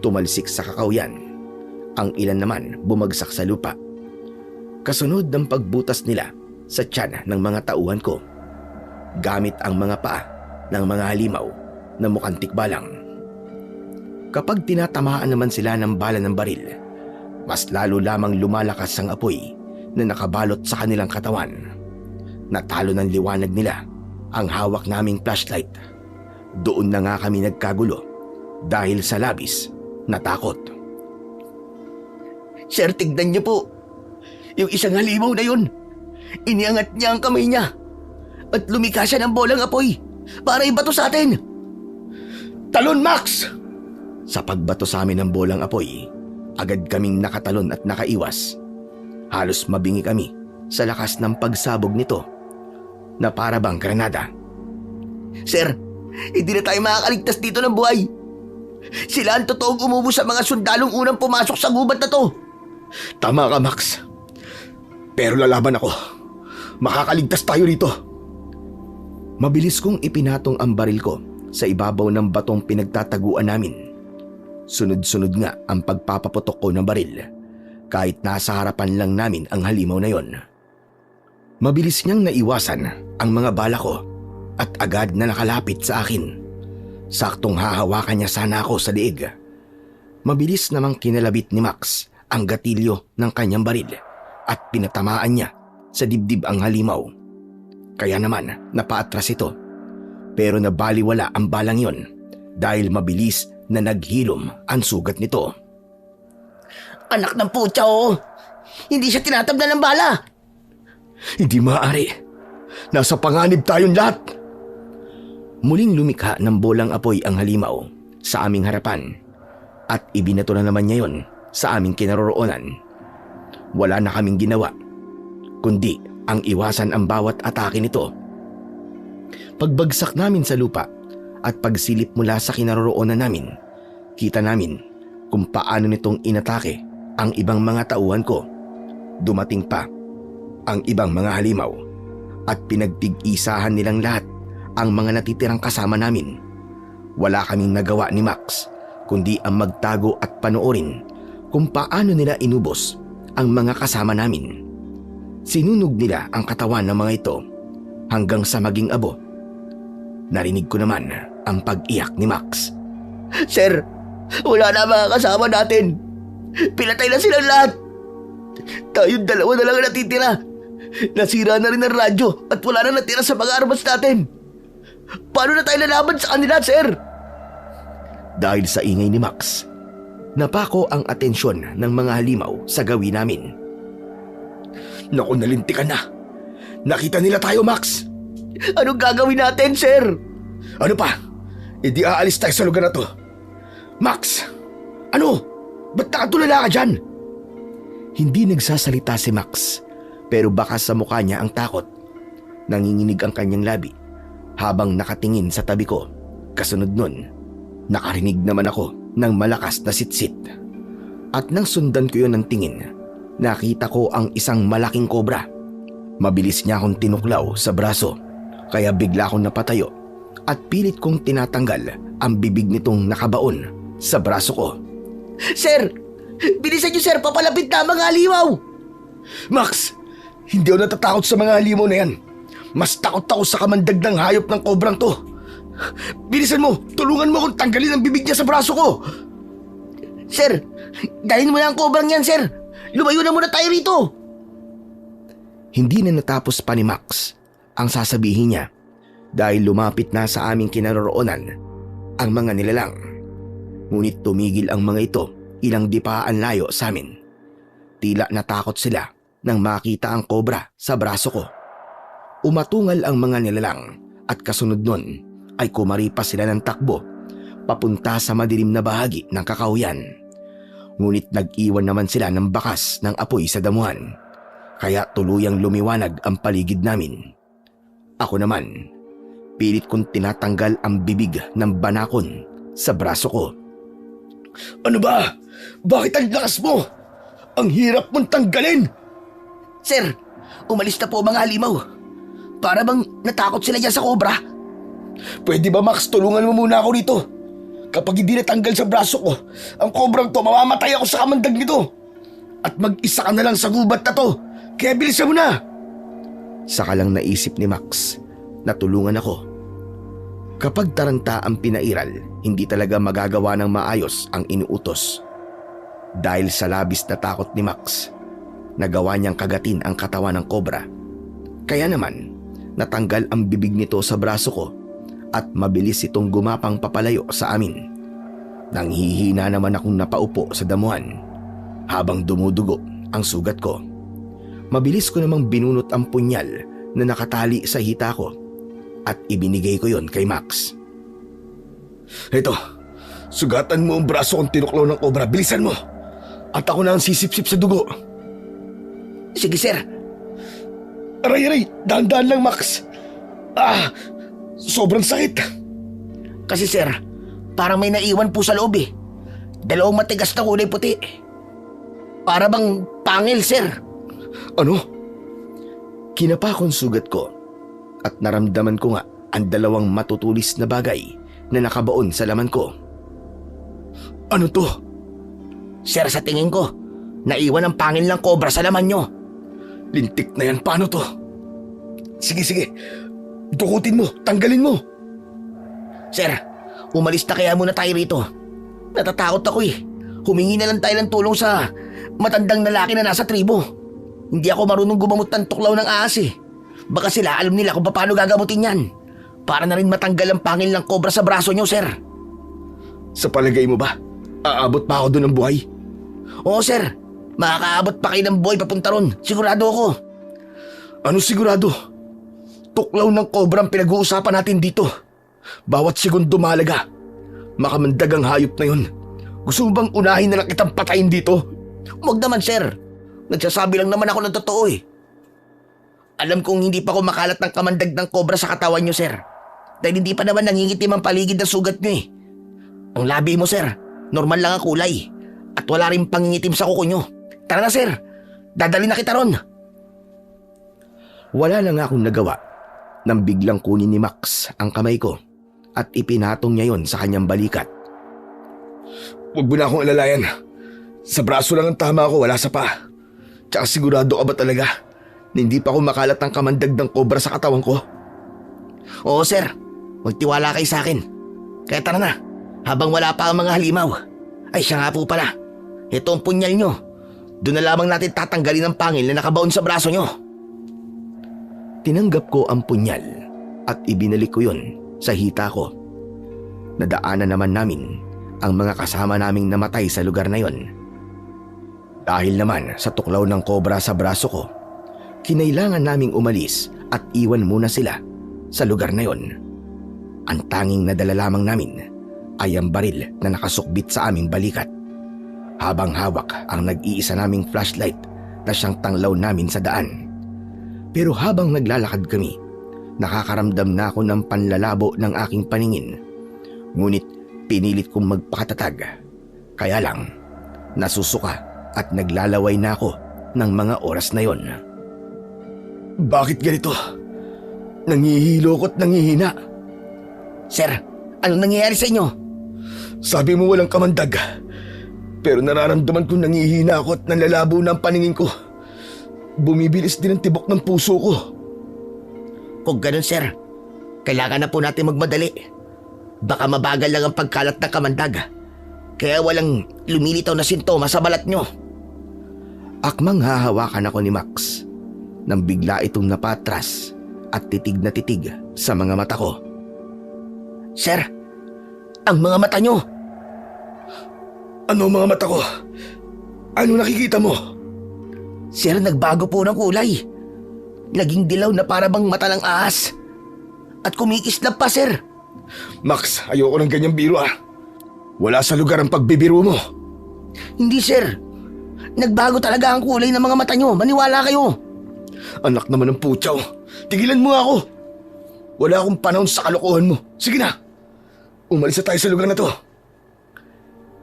tumalsik sa kakawyan. Ang ilan naman bumagsak sa lupa. Kasunod ng pagbutas nila sa tiyan ng mga tauhan ko, gamit ang mga paa ng mga halimaw na mukhang tikbalang. Kapag tinatamaan naman sila ng bala ng baril, mas lalo lamang lumalakas ang apoy na nakabalot sa kanilang katawan. Natalo ng liwanag nila ang hawak naming flashlight. Doon na nga kami nagkagulo dahil sa labis na takot. Sir, tignan niyo po. Yung isang halimaw na yun, iniangat niya ang kamay niya at lumika siya ng bolang apoy para ibato sa atin. Talon, Max! Sa pagbato sa amin ng bolang apoy, agad kaming nakatalon at nakaiwas. Halos mabingi kami sa lakas ng pagsabog nito na para bang granada. Sir, hindi na tayo makakaligtas dito ng buhay. Sila ang totoong umubos sa mga sundalong unang pumasok sa gubat na to. Tama ka, Max. Pero lalaban ako. Makakaligtas tayo rito. Mabilis kong ipinatong ang baril ko sa ibabaw ng batong pinagtataguan namin. Sunod-sunod nga ang pagpapaputok ko ng baril kahit nasa harapan lang namin ang halimaw na yon. Mabilis niyang naiwasan ang mga bala ko at agad na nakalapit sa akin. Saktong hahawakan niya sana ako sa liig. Mabilis namang kinalabit ni Max ang gatilyo ng kanyang baril at pinatamaan niya sa dibdib ang halimaw. Kaya naman napaatras ito, pero nabaliwala ang balang yon dahil mabilis na naghilom ang sugat nito. Anak ng putya, oh. Hindi siya tinatablan ng bala. Hindi maaari. Nasa panganib tayong lahat. Muling lumikha ng bolang apoy ang halimaw sa aming harapan at ibinato na naman niya yon sa aming kinaroroonan. Wala na kaming ginawa kundi ang iwasan ang bawat atake nito. Pagbagsak namin sa lupa at pagsilip mula sa kinaroroonan namin, kita namin kung paano nitong inatake ang ibang mga tauhan ko. Dumating pa ang ibang mga halimaw at pinagtig-isahan nilang lahat ang mga natitirang kasama namin. Wala kaming nagawa ni Max kundi ang magtago at panoorin kung paano nila inubos ang mga kasama namin. Sinunog nila ang katawan ng mga ito hanggang sa maging abo. Narinig ko naman ang pag-iyak ni Max. Sir, wala na mga kasama natin. Pinatay na silang lahat. Tayong dalawa na lang ang natitira. Nasira na rin ang radyo at wala na natira sa mga armas natin. Paano na tayo lalaban sa kanila, sir? Dahil sa ingay ni Max, napako ang atensyon ng mga halimaw sa gawin namin. Naku, nalintikan na. Nakita nila tayo, Max. Anong gagawin natin, sir? Ano pa? Hindi aalis tayo sa lugar na to. Max! Ano? Ba't nakatulala ka dyan? Hindi nagsasalita si Max, pero baka sa mukha niya ang takot. Nanginginig ang kanyang labi habang nakatingin sa tabi ko. Kasunod nun, nakarinig naman ako ng malakas na sitsit. At nang sundan ko yun ng tingin, nakita ko ang isang malaking kobra. Mabilis niya akong tinuklaw sa braso, kaya bigla akong napatayo at pilit kong tinatanggal ang bibig nitong nakabaon sa braso ko. Sir! Bilisan niyo, sir! Papalapit na ang mga halimaw! Max, hindi ako natatakot sa mga halimaw na yan. Mas takot ako sa kamandag ng hayop ng kobrang to. Bilisan mo, tulungan mo akong tanggalin ang bibig niya sa braso ko. Sir, dalhin mo na ang kobrang yan, sir! Lumayo na muna tayo rito! Hindi na natapos pa ni Max ang sasabihin niya dahil lumapit na sa aming kinaroroonan ang mga nilalang. Ngunit tumigil ang mga ito ilang dipaan layo sa amin. Tila natakot sila nang makita ang kobra sa braso ko. Umatungal ang mga nilalang at kasunod nun ay kumaripas sila ng takbo papunta sa madilim na bahagi ng kakahuyan. Ngunit nag-iwan naman sila ng bakas ng apoy sa damuhan, kaya tuluyang lumiwanag ang paligid namin. Ako naman, pilit kong tinatanggal ang bibig ng banakon sa braso ko. Ano ba? Bakit ang lakas mo? Ang hirap mong tanggalin! Sir, umalis na po mga halimaw. Para bang natakot sila dyan sa kobra? Pwede ba, Max, tulungan mo muna ako dito? Kapag hindi natanggal sa braso ko, ang kobrang to, mamamatay ako sa kamandag nito. At mag-isa ka na lang sa gubat na to, kaya bilisan mo na. Saka lang naisip ni Max na tulungan ako. Kapag taranta ang pinairal, hindi talaga magagawa ng maayos ang inuutos. Dahil sa labis na takot ni Max, nagawa niyang kagatin ang katawan ng kobra. Kaya naman, natanggal ang bibig nito sa braso ko at mabilis itong gumapang papalayo sa amin. Nanghihina naman akong napaupo sa damuhan habang dumudugo ang sugat ko. Mabilis ko namang binunot ang punyal na nakatali sa hita ko at ibinigay ko yon kay Max. Ito, sugatan mo ang braso kong tinuklaw ng kobra. Bilisan mo! At ako na ang sisip-sip sa dugo. Sige, sir. Aray, dahan-dahan lang, Max. Sobrang sakit. Kasi, sir, parang may naiwan po sa loob eh. Dalawang matigas na kulay puti. Para bang pangil, sir. Ano? Kinapa kong sugat ko at naramdaman ko nga ang dalawang matutulis na bagay na nakabaon sa laman ko. Ano to? Sir, sa tingin ko, naiwan ang pangil ng kobra sa laman nyo. Lintik na yan, paano to? Sige, dukutin mo, tanggalin mo. Sir, umalis na kaya muna tayo rito. Natatakot ako eh. Humingi na lang tayo ng tulong sa matandang lalaki na nasa tribo. Hindi ako marunong gumamot ng tuklaw ng ahas eh. Baka sila alam nila kung paano gagamutin yan. Para na rin matanggal ang pangil ng kobra sa braso nyo, sir. Sa palagay mo ba, aabot pa ako doon ng buhay? Oo, sir. Makakaabot pa kayo ng buhay papunta ron. Sigurado ako. Ano sigurado? Tuklaw ng kobra ang pinag-uusapan natin dito. Bawat segundo mahalaga. Makamandag ang hayop na yun. Gusto mo bang unahin na lang kitang patayin dito? Huwag naman, sir. Nagsasabi lang naman ako ng totoo eh. Alam kong hindi pa ako makalat ng kamandag ng kobra sa katawan nyo, sir. Dahil hindi pa naman nangingitim ang paligid ng sugat nyo eh. Ang labi mo, sir, normal lang ang kulay. At wala rin pangingitim sa kuko nyo. Tara na, sir. Dadali na kita ron. Wala na nga akong nagawa nang biglang kunin ni Max ang kamay ko at ipinatong niya yon sa kanyang balikat. Huwag mo na akong alalayan. Sa braso lang ang tama ko, wala sa pa. Tsaka sigurado ka ba talaga na hindi pa ako makalat ng kamandag ng kobra sa katawan ko? Oo, sir. Magtiwala kayo sa akin. Kaya tara na. Habang wala pa ang mga halimaw. Ay, siya nga po pala. Ito ang punyal nyo. Doon na lamang natin tatanggalin ang pangil na nakabaon sa braso nyo. Tinanggap ko ang punyal at ibinalik ko yon sa hita ko. Nadaanan naman namin ang mga kasama naming namatay sa lugar na yon. Dahil naman sa tuklaw ng kobra sa braso ko, Kinailangan naming umalis at iwan muna sila sa lugar na yon. Ang tanging nadala lamang namin ay ang baril na nakasukbit sa aming balikat, habang hawak ang nag-iisa naming flashlight na siyang tanglaw namin sa daan. Pero habang naglalakad kami, nakakaramdam na ako ng panlalabo ng aking paningin. Ngunit pinilit kong magpakatatag. Kaya lang, nasusuka at naglalaway na ako ng mga oras na yon. Bakit ganito? Nangihilo ko't nangihina. Sir, anong nangyayari sa inyo? Sabi mo walang kamandag. Pero nararamdaman ko nangihina ako at nanlalabo na ang paningin ko. Bumibilis din ang tibok ng puso ko. Kung ganun, sir, kailangan na po natin magmadali. Baka mabagal lang ang pagkalat ng kamandag. Kaya walang lumilitaw na sintomas sa balat nyo. Akmang hahawakan ako ni Max nang bigla itong napatras at titig na titig sa mga mata ko. Sir, ang mga mata nyo. Ano ang mga mata ko? Ano nakikita mo? Sir, nagbago po ng kulay. Naging dilaw na para bang mata ng ahas. At kumikislap pa, sir. Max, ayoko ng ganyang biro ah. Wala sa lugar ang pagbibiro mo. Hindi, sir. Nagbago talaga ang kulay ng mga mata nyo. Maniwala kayo. Anak naman ng putyaw. Tigilan mo ako. Wala akong panahon sa kalokohan mo. Sige na. Umalis na tayo sa lugar na to.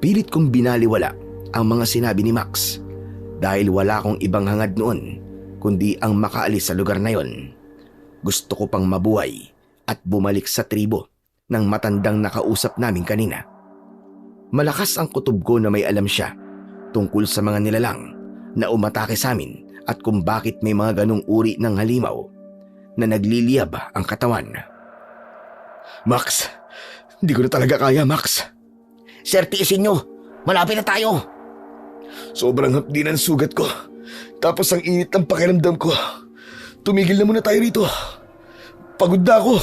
Pilit kong binaliwala ang mga sinabi ni Max dahil wala akong ibang hangad noon kundi ang makaalis sa lugar na yon. Gusto ko pang mabuhay at bumalik sa tribo ng matandang nakausap namin kanina. Malakas ang kutob ko na may alam siya tungkol sa mga nilalang na umatake sa amin at kung bakit may mga ganong uri ng halimaw na nagliliyab ang katawan. Max, hindi ko na talaga kaya, Max. Sir, tiisin nyo. Malapit na tayo. Sobrang hapdi ng sugat ko. Tapos ang init ng pakiramdam ko. Tumigil na muna tayo rito. Pagod na ako.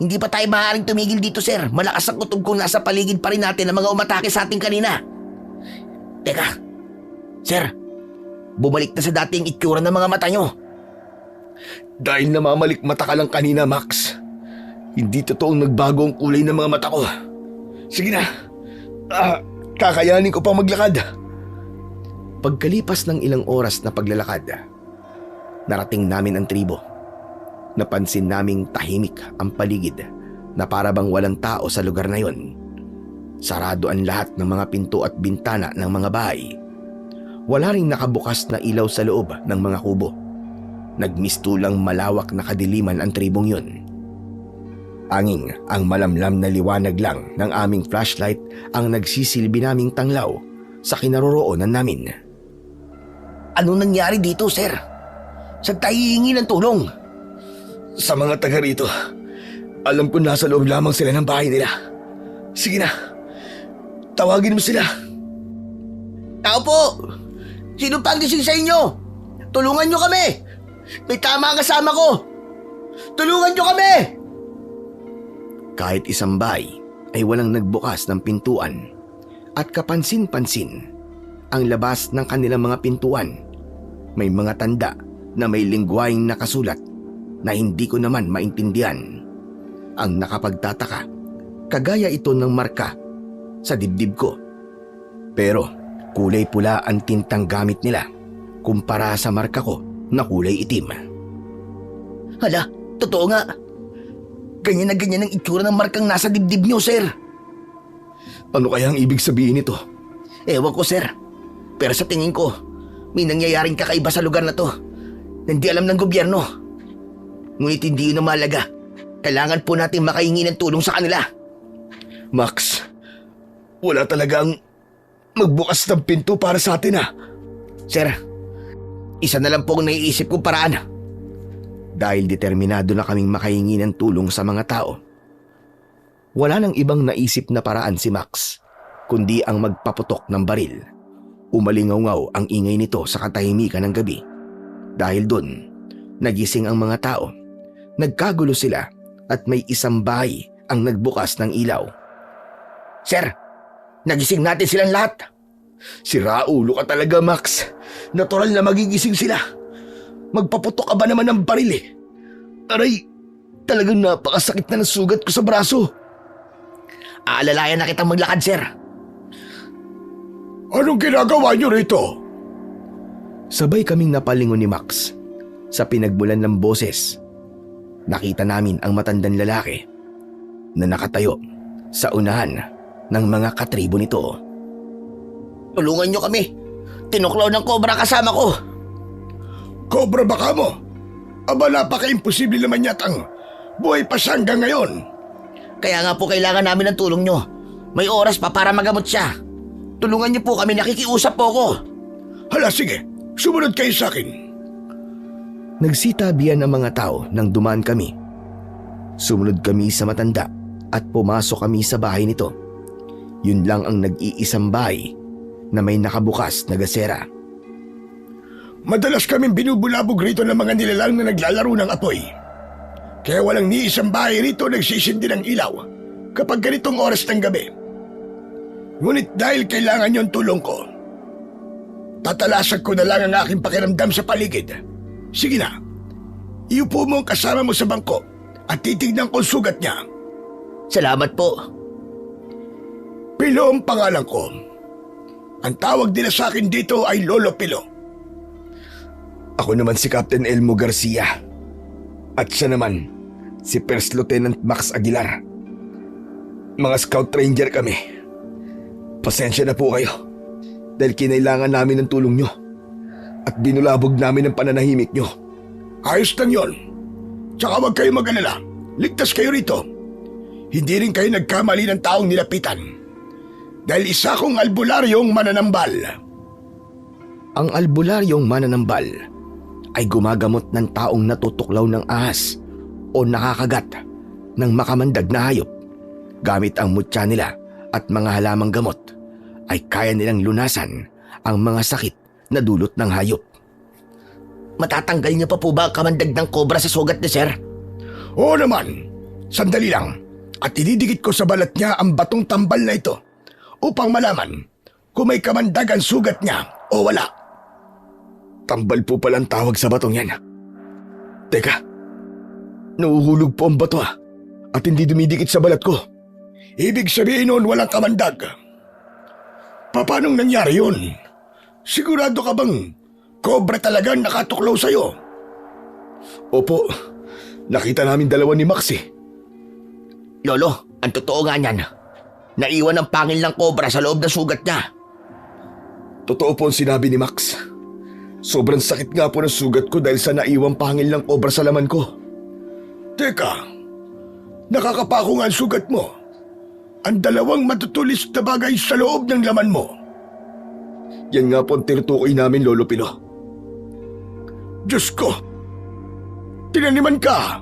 Hindi pa tayo maaaring tumigil dito, sir. Malakas ang kutob kung nasa paligid pa rin natin ang mga umatake sa atin kanina. Teka, sir, bumalik na sa dating itsura ng mga mata nyo. Dahil namamalik mata ka lang kanina, Max. Hindi totoong nagbago ang kulay ng mga mata ko. Sige na. Kakayanin ko pang maglakad. Pagkalipas ng ilang oras na paglalakad, narating namin ang tribo. Napansin naming tahimik ang paligid na para bang walang tao sa lugar na yon. Sarado ang lahat ng mga pinto at bintana ng mga bahay. Wala ring nakabukas na ilaw sa loob ng mga kubo. Nagmistulang malawak na kadiliman ang tribong yon. Anging ang malamlam na liwanag lang ng aming flashlight ang nagsisilbi naming tanglaw sa kinaroroonan namin. Anong nangyari dito, sir? Saan tayo hihingi ng tulong? Sa mga taga rito, alam ko nasa loob lamang sila ng bahay nila. Sige na, tawagin mo sila. Tao po! Sino pa ang gising sa inyo? Tulungan nyo kami! May tama ang kasama ko! Tulungan nyo kami! Kahit isang bahay ay walang nagbukas ng pintuan at kapansin-pansin ang labas ng kanilang mga pintuan. May mga tanda na may lingwaheng nakasulat na hindi ko naman maintindihan. Ang nakapagtataka, kagaya ito ng marka sa dibdib ko. Pero kulay pula ang tintang gamit nila kumpara sa marka ko na kulay itim. Hala, totoo nga. Ganyan na ganyan ang itsura ng markang nasa dibdib nyo, sir. Ano kaya ang ibig sabihin nito? Ewan ko, sir. Pero sa tingin ko, may nangyayaring kakaiba sa lugar na to na hindi alam ng gobyerno. Ngunit hindi yun ang mahalaga. Kailangan po natin makahingi ng tulong sa kanila. Max, wala talagang magbukas ng pinto para sa atin Sir, isa na lang po ang naiisip kong paraan. Dahil determinado na kaming makahingi ng tulong sa mga tao. Wala nang ibang naisip na paraan si Max, kundi ang magpaputok ng baril. Umalingaw-ngaw ang ingay nito sa katahimikan ng gabi. Dahil doon, nagising ang mga tao. Nagkagulo sila at may isang bahay ang nagbukas ng ilaw. Sir, nagising natin silang lahat. Si Raulo ka talaga, Max. Natural na magigising sila. Magpaputok ka ba naman ng baril eh? Aray, talagang napakasakit na ng sugat ko sa braso. Aalalayan na kitang maglakad, sir. Anong ginagawa niyo rito? Sabay kaming napalingon ni Max. Sa pinagmulan ng boses, nakita namin ang matandang lalaki na nakatayo sa unahan ng mga katribo nito. Tulungan niyo kami. Tinuklaw ng kobra kasama ko. Cobra ba ka mo? Aba, napaka-imposible naman yatang buhay pa siya hanggang ngayon. Kaya nga po kailangan namin ng tulong niyo. May oras pa para magamot siya. Tulungan niyo po kami, nakikiusap po ako. Hala, sige. Sumunod kayo sa akin. Nagsitabihan ang mga tao nang dumaan kami. Sumunod kami sa matanda at pumasok kami sa bahay nito. Yun lang ang nag-iisang bahay na may nakabukas na gasera. Madalas kaming binubulabog rito ng mga nilalang na naglalaro ng apoy. Kaya walang ni isang bahay rito nagsisindi ng ilaw kapag ganitong oras ng gabi. Ngunit dahil kailangan yung tulong ko, tatalasag ko na lang ang aking pakiramdam sa paligid. Sige na, iupo mo ang kasama mo sa bangko at titignan ko ang sugat niya. Salamat po. Pilo ang pangalan ko. Ang tawag nila sa akin dito ay Lolo Pilo. Ako naman si Captain Elmo Garcia. At siya naman, si First Lieutenant Max Aguilar. Mga Scout Ranger kami. Pasensya na po kayo dahil kinailangan namin ng tulong nyo at binulabog namin ang pananahimik nyo. Ayos lang yon. Tsaka huwag kayo mag-alala. Ligtas kayo rito. Hindi rin kayo nagkamali ng taong nilapitan. Dahil isa kong albularyong mananambal. Ang albularyong mananambal ay gumagamot ng taong natutuklaw ng ahas o nakakagat ng makamandag na hayop. Gamit ang mutya nila at mga halamang gamot ay kaya nilang lunasan ang mga sakit na dulot ng hayop. Matatanggal niyo pa po ba ang kamandag ng kobra sa sugat ni sir? Oo naman. Sandali lang. At ididikit ko sa balat niya ang batong tambal na ito upang malaman kung may kamandag ang sugat niya o wala. Tambal po palang tawag sa batong yan. Teka, nauhulog po ang bato at hindi dumidikit sa balat ko. Ibig sabihin nun walang kamandag. Paanong nangyari yun? Sigurado ka bang kobra talagang nakatuklaw sa'yo? Opo, nakita namin dalawa ni Max eh. Lolo, ang totoo nga niyan. Naiwan ang pangil ng kobra sa loob ng sugat niya. Totoo po ang sinabi ni Max. Sobrang sakit nga po ng sugat ko dahil sa naiwang pangil ng kobra sa laman ko. Teka, nakakapako nga ang sugat mo. Ang dalawang matutulis na bagay sa loob ng laman mo. Yan nga po ang tinutukoy namin, Lolo Pilo. Diyos ko! Tinaniman ka!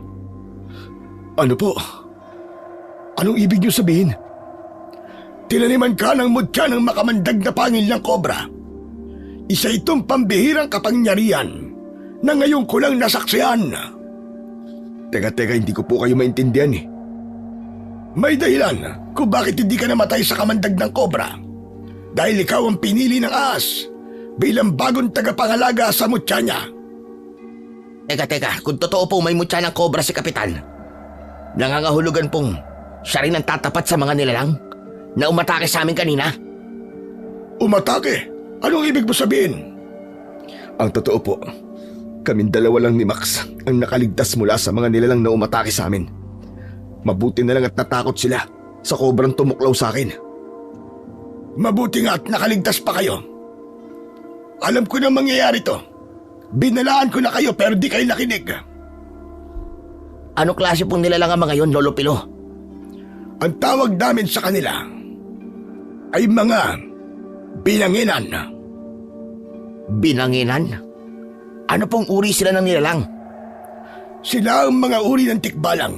Ano po? Anong ibig niyo sabihin? Tinaniman ka ng mutya ng makamandag na pangil ng kobra. Isa itong pambihirang kapangyarihan na ngayon ko lang nasaksihan. Teka, hindi ko po kayo maintindihan eh. May dahilan kung bakit hindi ka namatay sa kamandag ng kobra. Dahil ikaw ang pinili ng ahas bilang bagong tagapangalaga sa mutya niya. Teka, kung totoo po may mutya ng kobra si Kapitan, nangangahulugan pong siya rin ang tatapat sa mga nilalang na umatake sa amin kanina? Umatake? Anong ibig mo sabihin? Ang totoo po, kaming dalawa lang ni Max ang nakaligtas mula sa mga nilalang na umatake sa amin. Mabuti na lang at natakot sila sa kobrang tumuklaw sa akin. Mabuti nga at nakaligtas pa kayo. Alam ko na mangyayari to. Binalaan ko na kayo pero di kayo nakinig. Ano klase pong nilalang ang mga yon, Lolo Pilo? Ang tawag namin sa kanila ay mga binanginan. Binanginan? Ano pong uri sila ng nilalang? Sila ang mga uri ng tikbalang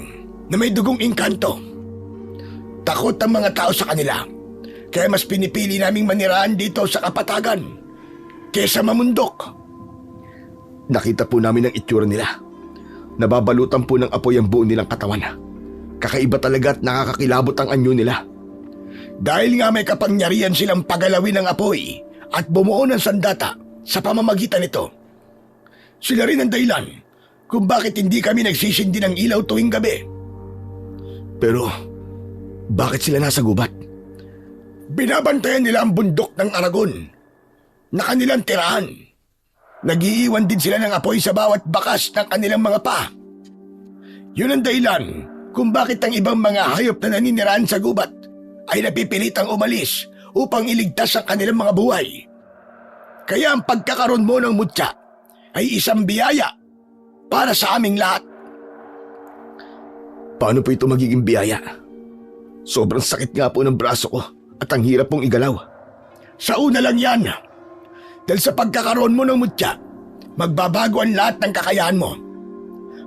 na may dugong engkanto. Takot ang mga tao sa kanila, kaya mas pinipili naming manirahan dito sa kapatagan kesa mamundok. Nakita po namin ang itsura nila. Nababalutan po ng apoy ang buo nilang katawan. Kakaiba talaga at nakakakilabot ang anyo nila. Dahil nga may kapangyarihan silang pagalawin ng apoy at bumuo ng sandata sa pamamagitan nito. Sila rin ang dahilan kung bakit hindi kami nagsisindi ng ilaw tuwing gabi. Pero, bakit sila nasa gubat? Binabantayan nila ang bundok ng Aragon na kanilang tirahan. Nagiiwan din sila ng apoy sa bawat bakas ng kanilang mga paa. Yun ang dahilan kung bakit ang ibang mga hayop na naninirahan sa gubat ay napipilitang umalis upang iligtas ang kanilang mga buhay. Kaya ang pagkakaroon mo ng mutya ay isang biyaya para sa aming lahat. Paano po ito magiging biyaya? Sobrang sakit nga po ng braso ko at ang hirap pong igalaw. Sa una lang yan. Dahil sa pagkakaroon mo ng mutya, magbabago ang lahat ng kakayahan mo.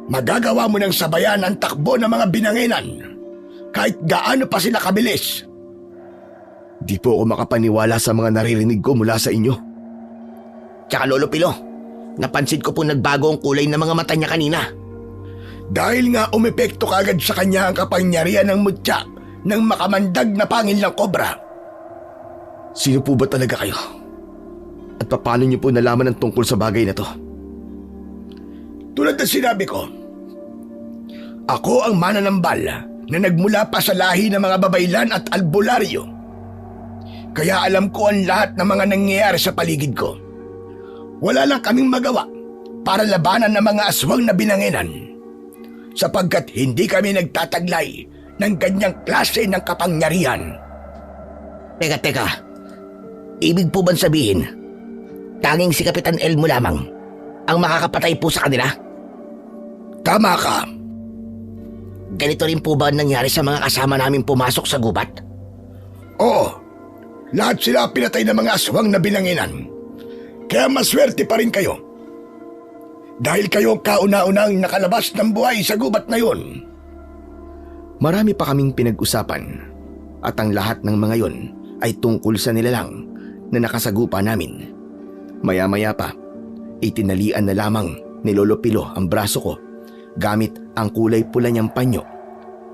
Magagawa mo ng sabayan ang takbo ng mga binanginan kahit gaano pa sila kabilis. Di po ako makapaniwala sa mga naririnig ko mula sa inyo. Tsaka Lolo Pilo, napansin ko po nagbago ang kulay ng mga mata niya kanina. Dahil nga umepekto kagad sa kanya ang kapangyarihan ng mutya ng makamandag na pangil ng kobra. Sino po ba talaga kayo? At paano niyo po nalaman ang tungkol sa bagay na to? Tulad ng sinabi ko, ako ang mananambal na nagmula pa sa lahi ng mga babaylan at albularyo. Kaya alam ko ang lahat ng mga nangyayari sa paligid ko. Wala lang kaming magawa para labanan ng mga aswang na binanginan sapagkat hindi kami nagtataglay ng ganyang klase ng kapangyarihan. Teka. Ibig po bang sabihin, tanging si Kapitan Elmo lamang ang makakapatay po sa kanila? Tama ka. Ganito rin po ba ang nangyari sa mga kasama namin pumasok sa gubat? Oo, lahat sila pinatay ng mga aswang na binanginan. Kaya maswerte pa rin kayo. Dahil kayo kauna-unang nakalabas ng buhay sa gubat na yun. Marami pa kaming pinag-usapan at ang lahat ng mga yon ay tungkol sa nilalang na nakasagupa namin. Maya-maya pa, itinalian na lamang ni Lolo Pilo ang braso ko gamit ang kulay pula niyang panyo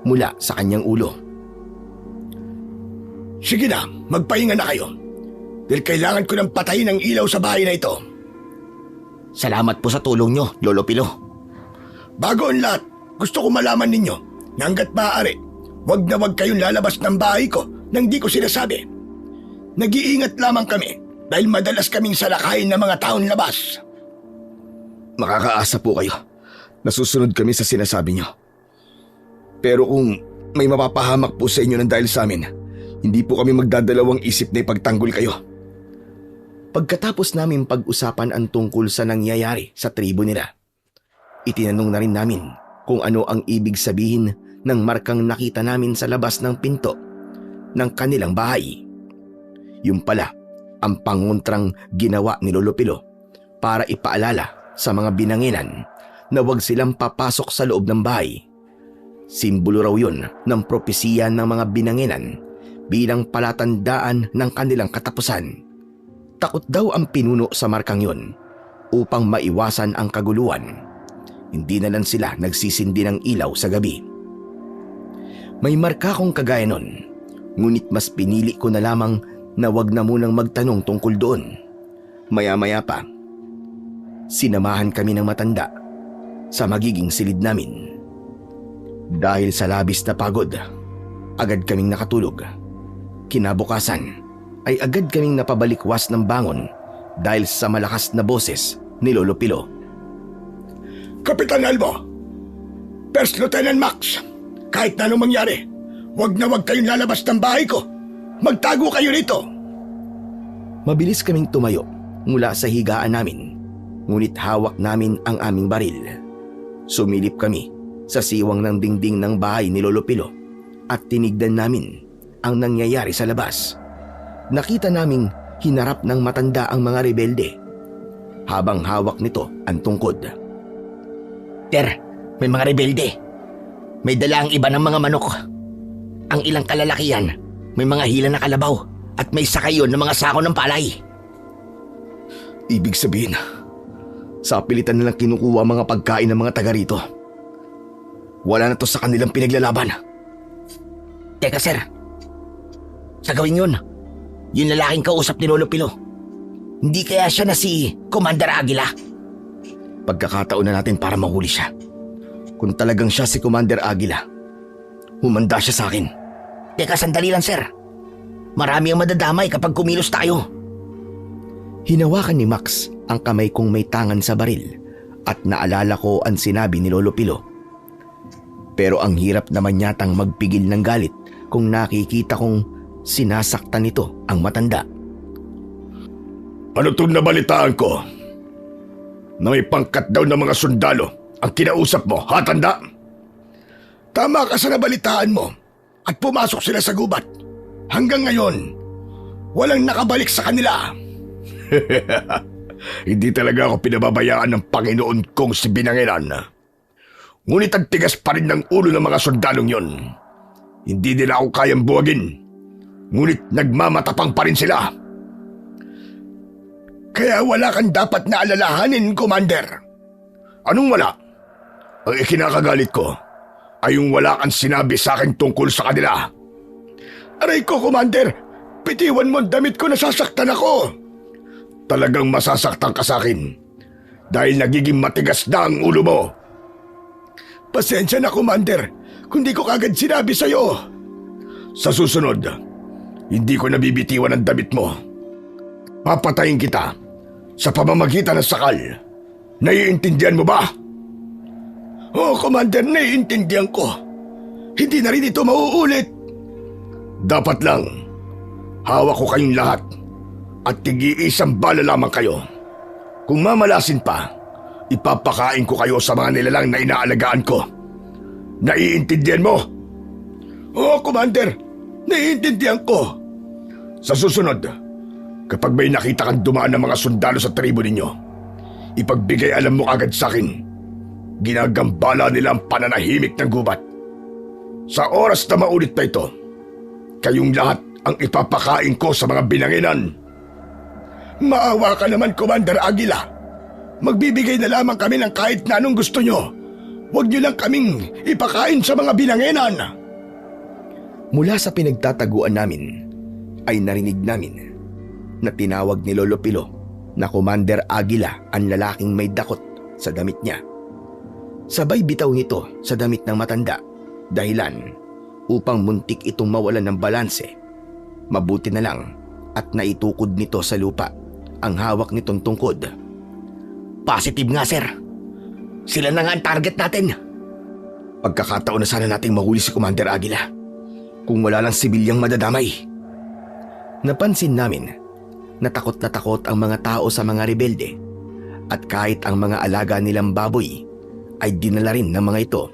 mula sa kanyang ulo. Sige na, magpahinga na kayo. Dahil kailangan ko ng patayin ang ilaw sa bahay na ito. Salamat po sa tulong nyo, Lolo Pilo. Bago ang lahat, gusto ko malaman ninyo na hanggat maaari, wag na wag kayong lalabas ng bahay ko nang di ko sinasabi. Nag-iingat lamang kami dahil madalas kaming salakayin ng mga taon labas. Makakaasa po kayo. Nasusunod kami sa sinasabi niyo. Pero kung may mapapahamak po sa inyo ng dahil sa amin, hindi po kami magdadalawang isip na ipagtanggol kayo. Pagkatapos namin pag-usapan ang tungkol sa nangyayari sa tribo nila, itinanong na rin namin kung ano ang ibig sabihin ng markang nakita namin sa labas ng pinto ng kanilang bahay. Yung pala ang pangontrang ginawa ni Lolo Pilo para ipaalala sa mga binanginan na huwag silang papasok sa loob ng bahay. Simbolo raw yun ng propesiya ng mga binanginan bilang palatandaan ng kanilang katapusan. Takot daw ang pinuno sa markang yun upang maiwasan ang kaguluhan. Hindi na lang sila nagsisindi ng ilaw sa gabi. May marka kong kagaya nun, ngunit mas pinili ko na lamang na wag na munang magtanong tungkol doon. Maya-maya pa, sinamahan kami ng matanda sa magiging silid namin. Dahil sa labis na pagod, agad kaming nakatulog. Kinabukasan ay agad kaming napabalikwas ng bangon dahil sa malakas na boses ni Lolo Pilo. Kapitan Elmo, First Lieutenant Max, kahit na anong mangyari, wag na wag kayong lalabas ng bahay ko. Magtago kayo rito. Mabilis kaming tumayo mula sa higaan namin, ngunit hawak namin ang aming baril. Sumilip kami sa siwang ng dingding ng bahay ni Lolo Pilo at tinignan namin ang nangyayari sa labas. Nakita naming hinarap ng matanda ang mga rebelde habang hawak nito ang tungkod. Ter, may mga rebelde. May dala ang iba ng mga manok. Ang ilang kalalakihan, may mga hila na kalabaw at may sakayon ng mga sako ng palay. Ibig sabihin, sa pilitan nilang kinukuha ang mga pagkain ng mga taga rito. Wala na to sa kanilang pinaglalaban. Teka sir, sa gawin yun, yung lalaking kausap ni Lolo Pilo, hindi kaya siya na si Commander Aguila? Pagkakataon na natin para mahuli siya. Kung talagang siya si Commander Aguila, humanda siya sa akin. Teka, sandali lang, sir. Marami ang madadamay kapag kumilos tayo. Hinawakan ni Max ang kamay kong may tangan sa baril at naalala ko ang sinabi ni Lolo Pilo. Pero ang hirap naman yatang magpigil ng galit kung nakikita kong sinasaktan nito ang matanda. Ano itong nabalitaan ko? Na may pangkat daw ng mga sundalo ang kinausap mo, ha, tanda? Tama ka sa nabalitaan mo at pumasok sila sa gubat. Hanggang ngayon, walang nakabalik sa kanila. Hindi talaga ako pinababayaan ng Panginoon kong si Binanginan. Ngunit ang tigas pa rin ng ulo ng mga sundalong yon. Hindi nila ako kayang buwagin. Ngunit nagmamatapang pa rin sila. Kaya wala kang dapat na alalahanin, Commander. Anong wala? Ang ikinakagalit ko ay yung wala kang sinabi sa akin tungkol sa kanila. Aray ko, Commander! Pitiwan mo ang damit ko, nasasaktan ako! Talagang masasaktan ka sa akin dahil nagiging matigas na ang ulo mo. Pasensya na, Commander, kung di ko kagad sinabi sa'yo. Sa susunod, hindi ko nabibitiwan ang damit mo. Papatayin kita sa pamamagitan ng sakal. Naiintindihan mo ba? Oo, Commander, naiintindihan ko. Hindi na rin ito mauulit. Dapat lang, hawak ko kayong lahat at tig-iisang bala lamang kayo. Kung mamalasin pa, ipapakain ko kayo sa mga nilalang na inaalagaan ko. Naiintindihan mo? Oo, Commander, naiintindihan ko. Sa susunod, kapag may nakita kang dumaan ng mga sundalo sa tribo ninyo, ipagbigay alam mo agad sa akin. Ginagambala nila ang pananahimik ng gubat. Sa oras na maulit na ito, kayong lahat ang ipapakain ko sa mga Binanginan. Maawa ka naman, Commander Aguila. Magbibigay na lamang kami ng kahit na anong gusto nyo. Huwag nyo lang kaming ipakain sa mga Binanginan. Mula sa pinagtataguan namin, ay narinig namin na tinawag ni Lolo Pilo na Commander Aguila ang lalaking may dakot sa damit niya. Sabay bitaw nito sa damit ng matanda, dahilan upang muntik itong mawalan ng balanse. Mabuti na lang at naitukod nito sa lupa ang hawak nitong tungkod. Positive nga, sir. Sila na nga ang target natin. Pagkakataon na sana nating mahuli si Commander Aguila kung wala lang sibilyang madadamay. Napansin namin na takot ang mga tao sa mga rebelde at kahit ang mga alaga nilang baboy ay dinala rin ng mga ito.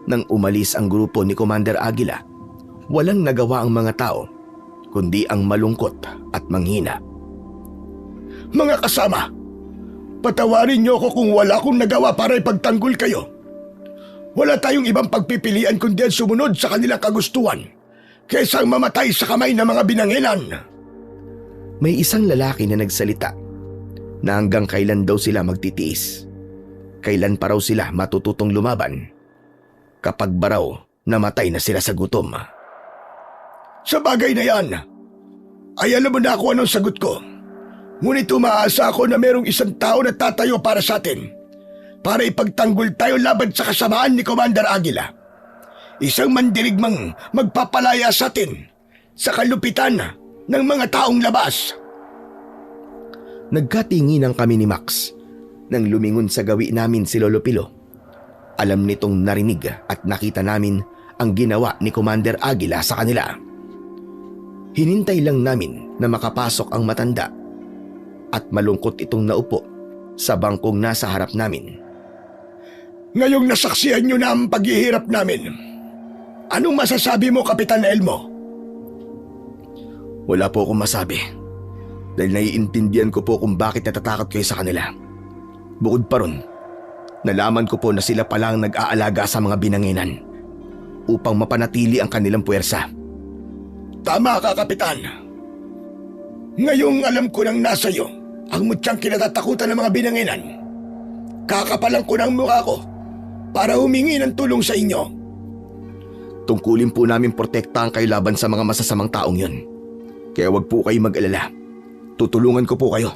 Nang umalis ang grupo ni Commander Aguila, walang nagawa ang mga tao kundi ang malungkot at manghina. Mga kasama, patawarin niyo ako kung wala akong nagawa para ipagtanggol kayo. Wala tayong ibang pagpipilian kundi ang sumunod sa kanilang kagustuhan kaysa ang mamatay sa kamay ng mga Binanginan. May isang lalaki na nagsalita na hanggang kailan daw sila magtitiis. Kailan pa raw sila matututong lumaban kapag ba raw namatay na sila sa gutom. Sa bagay na yan, ay alam mo na ako anong sagot ko. Ngunit umaasa ako na merong isang tao na tatayo para sa atin para ipagtanggol tayo laban sa kasamaan ni Commander Aguila. Isang mandirigmang magpapalaya sa atin sa kalupitan ng mga taong labas. Nagkatinginan kami ni Max nang lumingon sa gawi namin si Lolo Pilo. Alam nitong narinig at nakita namin ang ginawa ni Commander Aguila sa kanila. Hinintay lang namin na makapasok ang matanda at malungkot itong naupo sa bangkong nasa harap namin. Ngayong nasaksihan nyo na ang paghihirap namin, anong masasabi mo, Kapitan Elmo? Wala po akong masabi dahil naiintindihan ko po kung bakit natatakot kayo sa kanila. Bukod pa ron, nalaman ko po na sila palang nag-aalaga sa mga Binanginan upang mapanatili ang kanilang puwersa. Tama ka, Kapitan. Ngayong alam ko nang nasa iyo ang mutyang kinatatakutan ng mga Binanginan, kakapalan ko ng mukha ko para humingi ng tulong sa inyo. Tungkulin po namin protektahan kayo laban sa mga masasamang taong yun. Kaya wag po kayo mag-alala. Tutulungan ko po kayo.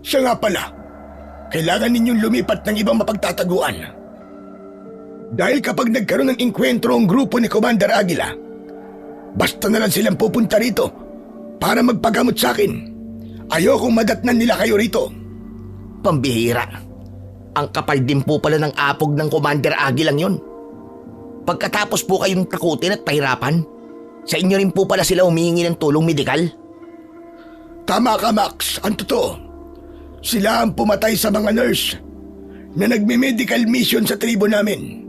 Siya nga pala, kailangan ninyong lumipat ng ibang mapagtataguan. Dahil kapag nagkaroon ng inkwentro ang grupo ni Commander Aguila, basta na lang silang pupunta rito para magpagamot sa akin. Ayokong madatnan nila kayo rito. Pambihira. Ang kapal din po pala ng apog ng Commander Aguilang yon. Pagkatapos po kayong takutin at pahirapan, sa inyo rin po pala sila humihingi ng tulong medikal. Tama ka, Max. Ang totoo. Sila ang pumatay sa mga nurse na nagme-medical mission sa tribo namin.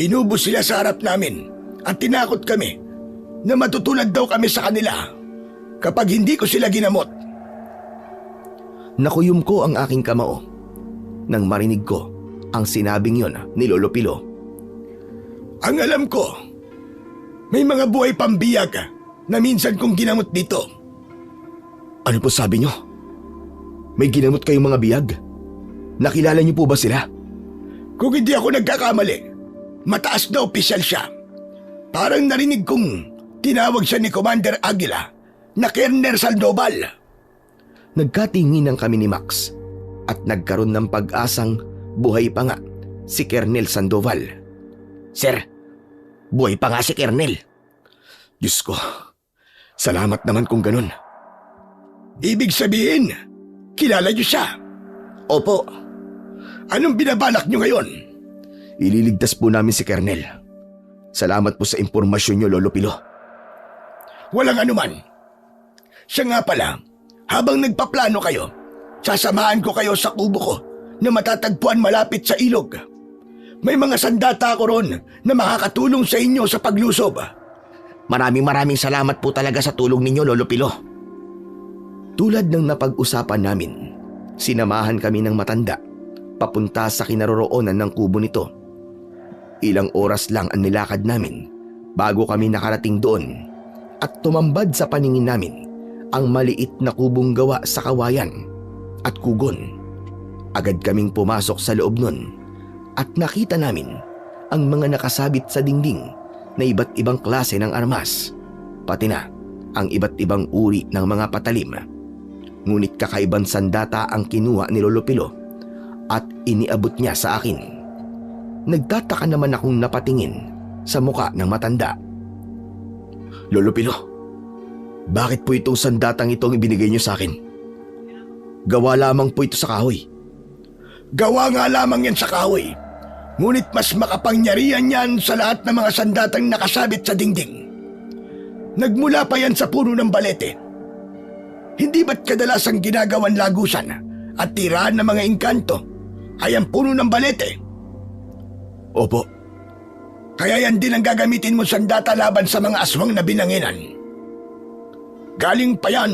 Inubos sila sa harap namin at tinakot kami na matutulad daw kami sa kanila kapag hindi ko sila ginamot. Nakuyom ko ang aking kamao nang marinig ko ang sinabing yon ni Lolo Pilo. Ang alam ko, may mga buhay pambiyag na minsan kong ginamot dito. Ano po sabi nyo? May ginamot kayong mga biyag? Nakilala niyo po ba sila? Kung hindi ako nagkakamali, mataas na opisyal siya. Parang narinig kong tinawag siya ni Commander Aguila na Colonel Sandoval. Nagkatinginan kami ni Max at nagkaroon ng pag-asang buhay pa nga si Colonel Sandoval. Sir, buhay pa nga si Colonel. Diyos ko, salamat naman kung ganun. Ibig sabihin, kilala niyo siya. Opo. Anong binabalak niyo ngayon? Ililigtas po namin si Colonel. Salamat po sa impormasyon niyo, Lolo Pilo. Walang anuman. Siya nga pala, habang nagpaplano kayo, sasamahan ko kayo sa kubo ko na matatagpuan malapit sa ilog. May mga sandata ako ron na makakatulong sa inyo sa paglusob. Maraming salamat po talaga sa tulong ninyo, Lolo Pilo. Tulad ng napag-usapan namin, sinamahan kami ng matanda papunta sa kinaroroonan ng kubo nito. Ilang oras lang ang nilakad namin bago kami nakarating doon at tumambad sa paningin namin ang maliit na kubong gawa sa kawayan at kugon. Agad kaming pumasok sa loob nun at nakita namin ang mga nakasabit sa dingding na iba't ibang klase ng armas, pati na ang iba't ibang uri ng mga patalim. Ngunit kakaibang sandata ang kinuha ni Lolo Pilo at iniabot niya sa akin. Nagtataka naman akong napatingin sa muka ng matanda. Lolo Pilo, bakit po itong sandatang itong ibinigay niyo sa akin? Gawa lamang po ito sa kahoy. Gawa nga lamang yan sa kahoy. Ngunit mas makapangyarihan yan sa lahat ng mga sandatang nakasabit sa dingding. Nagmula pa yan sa puno ng balete. Hindi ba't kadalasang ginagawan lagusan at tirahan ng mga engkanto ay ang puno ng balete? Opo. Kaya yan din ang gagamitin mo sandata laban sa mga aswang na binanginan. Galing pa yan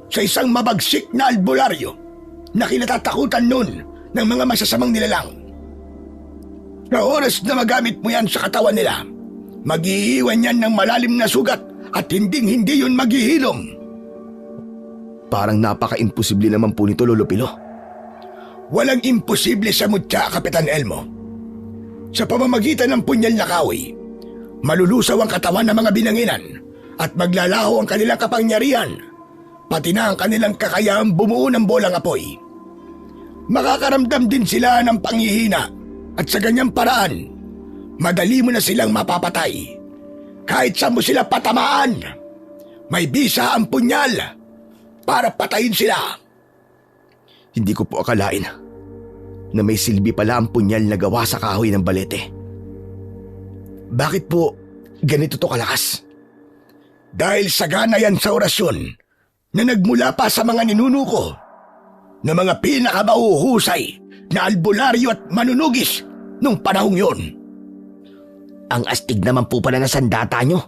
sa isang mabagsik na albularyo na kinatatakutan nun ng mga masasamang nilalang. Sa oras na magamit mo yan sa katawan nila, mag-iiwan yan ng malalim na sugat at hindi yun maghihilom. Parang napaka-imposible naman po nito, Lolo Pilo. Walang imposible sa mutya, Kapitan Elmo. Sa pamamagitan ng punyal na kahoy, malulusaw ang katawan ng mga binanginan at maglalaho ang kanilang kapangyarihan, pati na ang kanilang kakayahang bumuo ng bolang apoy. Makakaramdam din sila ng panghihina at sa ganyang paraan, madali mo na silang mapapatay. Kahit saan mo sila patamaan, may bisa ang punyal para patayin sila. Hindi ko po akalain na may silbi pala ang punyal na gawa sa kahoy ng balete. Bakit po ganito to kalakas? Dahil sagana yan sa orasyon na nagmula pa sa mga ninuno ko na mga pinakabahuhusay na albularyo at manunugis nung panahong yon. Ang astig naman po pala na sandata nyo.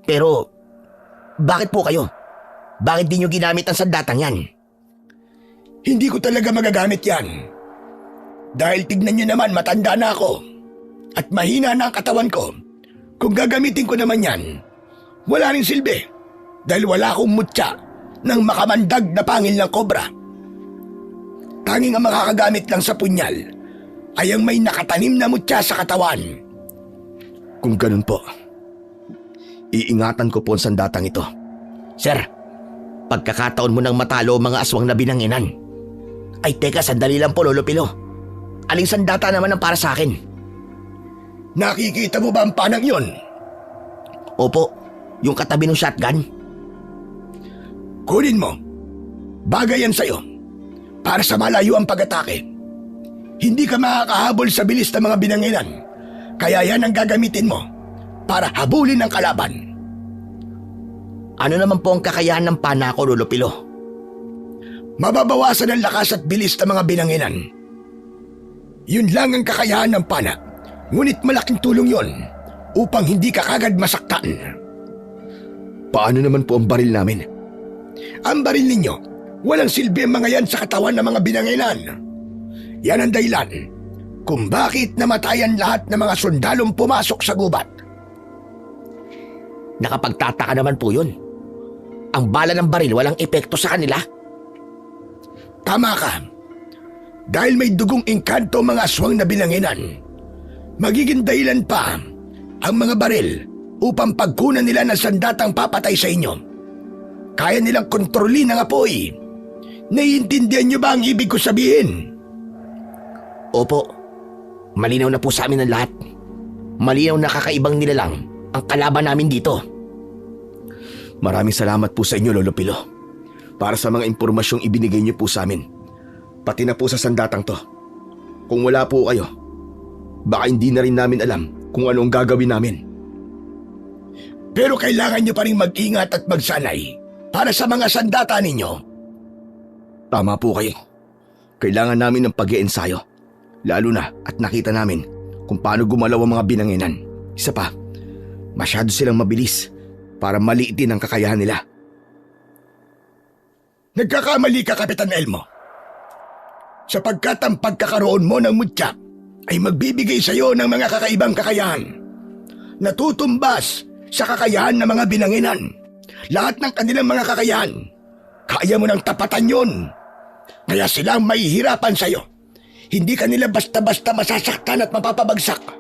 Pero, bakit po kayo? Bakit di nyo ginamit ang sandatang yan? Hindi ko talaga magagamit yan. Dahil tignan nyo naman, matanda na ako. At mahina na ang katawan ko. Kung gagamitin ko naman yan, wala rin silbi. Dahil wala akong mutya ng makamandag na pangil ng kobra. Tanging ang makakagamit lang sa punyal ay ang may nakatanim na mutya sa katawan. Kung ganun po, iingatan ko po ang sandatang ito. Sir, pagkakataon mo nang matalo ang mga aswang na binanginan, Ay teka, sandali lang po Lolo Pilo. Aling sandata naman ang para sa akin? Nakikita mo ba ang panang yon? Opo, yung katabi ng shotgun. Kunin mo. Bagay yan sa'yo. Para sa malayo ang pag-atake. Hindi ka makakahabol sa bilis ng mga binanginan. Kaya yan ang gagamitin mo para habulin ang kalaban. Ano naman po ang kakayahan ng pana ko, Lolo Pilo? Mababawasan ang lakas at bilis ng mga binanginan. Yun lang ang kakayahan ng pana. Ngunit malaking tulong yon upang hindi ka kagad masaktan. Paano naman po ang baril namin? Ang baril ninyo, walang silbi ang mga yan sa katawan ng mga binanginan. Yan ang dahilan kung bakit namatayan lahat ng mga sundalong pumasok sa gubat. Nakapagtataka naman po yun. Ang bala ng baril walang epekto sa kanila. Tama ka. Dahil may dugong engkanto mga aswang na binanginan, magiging dahilan pa ang mga baril upang pagkunan nila ng sandatang papatay sa inyo. Kaya nilang kontrolin ang apoy. Naiintindihan niyo ba ang ibig ko sabihin? Opo, malinaw na po sa amin ang lahat. Malinaw na kakaibang nilalang ang kalaban namin dito. Maraming salamat po sa inyo, Lolo Pilo. Para sa mga impormasyong ibinigay niyo po sa amin. Pati na po sa sandatang to. Kung wala po kayo, baka hindi na rin namin alam kung ano ang gagawin namin. Pero kailangan niyo pa rin mag-ingat at magsanay para sa mga sandata ninyo. Tama po kayo. Kailangan namin ng pag-iensayo. Lalo na at nakita namin kung paano gumalaw ang mga binanginan. Isa pa, masyado silang mabilis para maliitin ang kakayahan nila. Nagkakamali ka, Kapitan Elmo. Sapagkat ang pagkakaroon mo ng mutya ay magbibigay sa iyo ng mga kakaibang kakayahan. Natutumbas sa kakayahan ng mga binanginan. Lahat ng kanilang mga kakayahan, kaya mo nang tapatan yun. Kaya silang mahihirapan sa iyo. Hindi ka nila basta-basta masasaktan at mapapabagsak.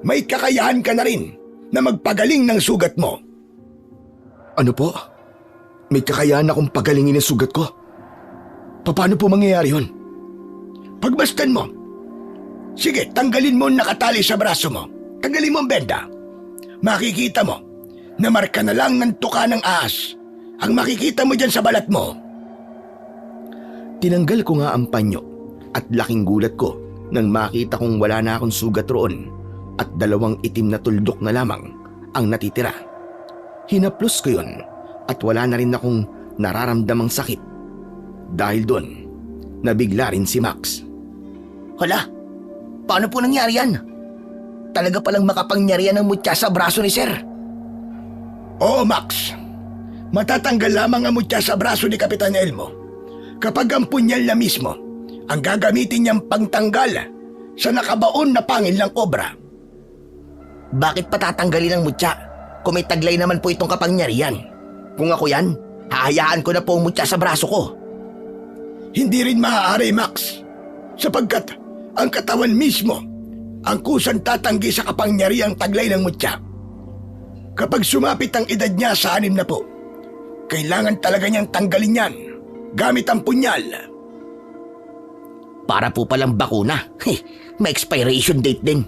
May kakayahan ka na rin na magpagaling ng sugat mo. Ano po? May kakayahan akong pagalingin ang sugat ko? Paano po mangyayari yun? Pagmasdan mo. Sige, tanggalin mo ang nakatali sa braso mo. Tanggalin mo ang benda. Makikita mo na marka na lang ng tuka ng ahas ang makikita mo dyan sa balat mo. Tinanggal ko nga ang panyo at laking gulat ko nang makita kong wala na akong sugat roon at 2 itim na tuldok na lamang ang natitira. Hinaplos ko yun at wala na rin akong nararamdamang sakit. Dahil doon, nabigla rin si Max. Hala, paano po nangyari yan? Talaga palang makapangyarihan ng mutya sa braso ni Sir. Oo, Max. Matatanggal lamang ang mutya sa braso ni Kapitan Elmo kapag ang punyal na mismo ang gagamitin niyang pangtanggal sa nakabaon na pangil ng kobra. Bakit patatanggalin ang mutya kung may taglay naman po itong kapangyarihan? Kung ako yan, hahayaan ko na po ang mutya sa braso ko. Hindi rin maaari, Max, sapagkat ang katawan mismo ang kusang tatanggi sa kapangyarihang taglay ng mutya. Kapag sumapit ang edad niya sa 60, kailangan talaga niyang tanggalin yan gamit ang punyal. Para po palang bakuna. May expiration date din.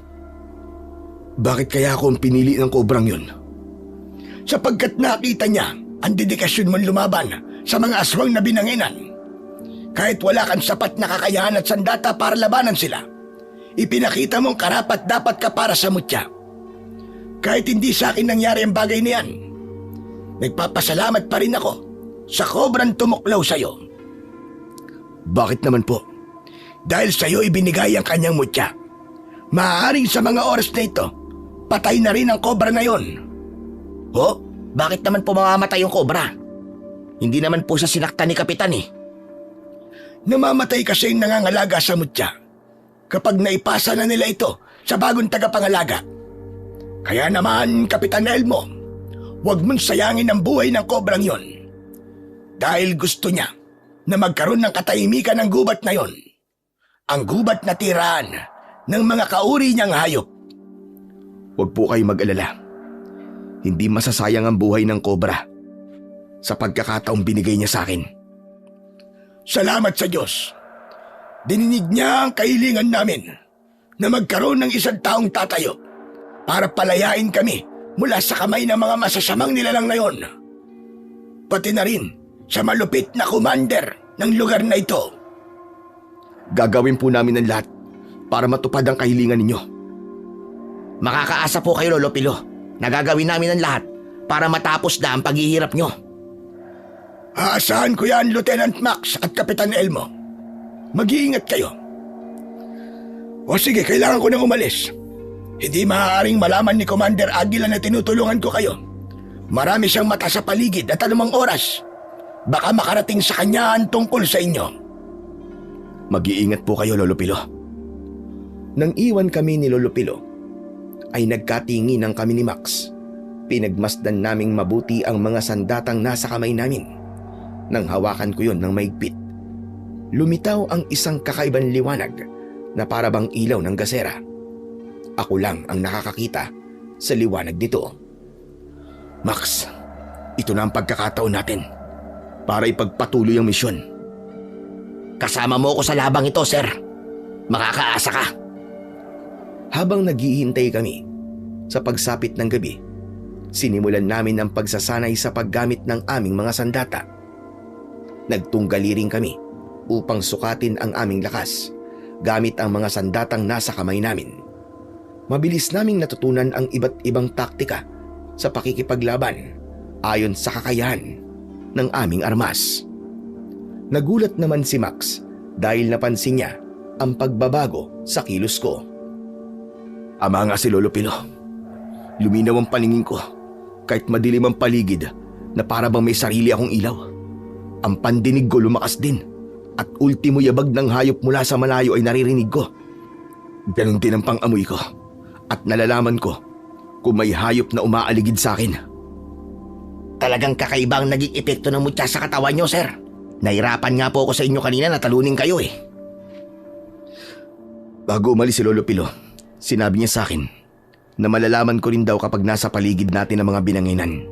Bakit kaya ako ang pinili ng kobrang yun? Sapagkat nakita niya ang dedikasyon mong lumaban sa mga aswang na binanginan. Kahit wala kang sapat na kakayahan at sandata para labanan sila, ipinakita mong karapat dapat ka para sa mutya. Kahit hindi sa akin nangyari ang bagay na yan, nagpapasalamat pa rin ako sa kobrang tumuklaw sa'yo. Bakit naman po? Dahil sa'yo ibinigay ang kanyang mutya. Maaaring sa mga oras na ito, patay na rin ang kobra na yon. Ho? Bakit naman po mamamatay yung kobra? Hindi naman po siya sinaktan ni Kapitan eh. Namamatay kasi ang nangangalaga sa mutya kapag naipasa na nila ito sa bagong tagapangalaga. Kaya naman, Kapitan Elmo, huwag mong sayangin ang buhay ng kobrang yon. Dahil gusto niya na magkaroon ng katahimikan ng gubat na yon. Ang gubat na tirahan ng mga kauri niyang hayop. Huwag po kayo mag-alala. Hindi masasayang ang buhay ng kobra sa pagkakataong binigay niya sa akin. Salamat sa Diyos Dininig niya ang kahilingan namin na magkaroon ng isang taong tatayo para palayain kami mula sa kamay ng mga masasamang nilalang na yon. Pati na rin sa malupit na commander ng lugar na ito. Gagawin po namin ang lahat para matupad ang kahilingan ninyo. Makakaasa po kayo, Lolo Pilo. Nagagawin namin ang lahat para matapos na ang paghihirap nyo. Aasahan ko yan, Lieutenant Max at Kapitan Elmo. Mag-iingat kayo. O sige, kailangan ko nang umalis. Hindi maaaring malaman ni Commander Aguila na tinutulungan ko kayo. Marami siyang mata sa paligid at anumang oras. Baka makarating sa kanya ang tungkol sa inyo. Mag-iingat po kayo, Lolo Pilo. Nang iwan kami ni Lolo Pilo, ay nagkatingin ang kami ni Max. Pinagmasdan naming mabuti ang mga sandatang nasa kamay namin. Nang hawakan ko yon ng maigpit, lumitaw ang isang kakaibang liwanag na para bang ilaw ng gasera. Ako lang ang nakakakita sa liwanag nito. Max, ito na ang pagkakataon natin para ipagpatuloy ang misyon. Kasama mo ko sa labang ito, sir. Makakaasa ka. Habang naghihintay kami sa pagsapit ng gabi, sinimulan namin ang pagsasanay sa paggamit ng aming mga sandata. Nagtunggali rin kami upang sukatin ang aming lakas gamit ang mga sandatang nasa kamay namin. Mabilis naming natutunan ang iba't ibang taktika sa pakikipaglaban ayon sa kakayahan ng aming armas. Nagulat naman si Max dahil napansin niya ang pagbabago sa kilos ko. Ama nga si Lolo Pilo. Luminaw ang paningin ko kahit madilim ang paligid na para bang may sarili akong ilaw. Ang pandinig ko lumakas din at ultimo yabag ng hayop mula sa malayo ay naririnig ko. Ganon din ang pang-amoy ko at nalalaman ko kung may hayop na umaaligid sa akin. Talagang kakaiba ang naging epekto ng mutya sa katawan nyo, sir. Nahirapan nga po ako sa inyo kanina na talunin kayo eh. Bago umalis si Lolo Pilo, sinabi niya sa akin na malalaman ko rin daw kapag nasa paligid natin ang mga binanginan.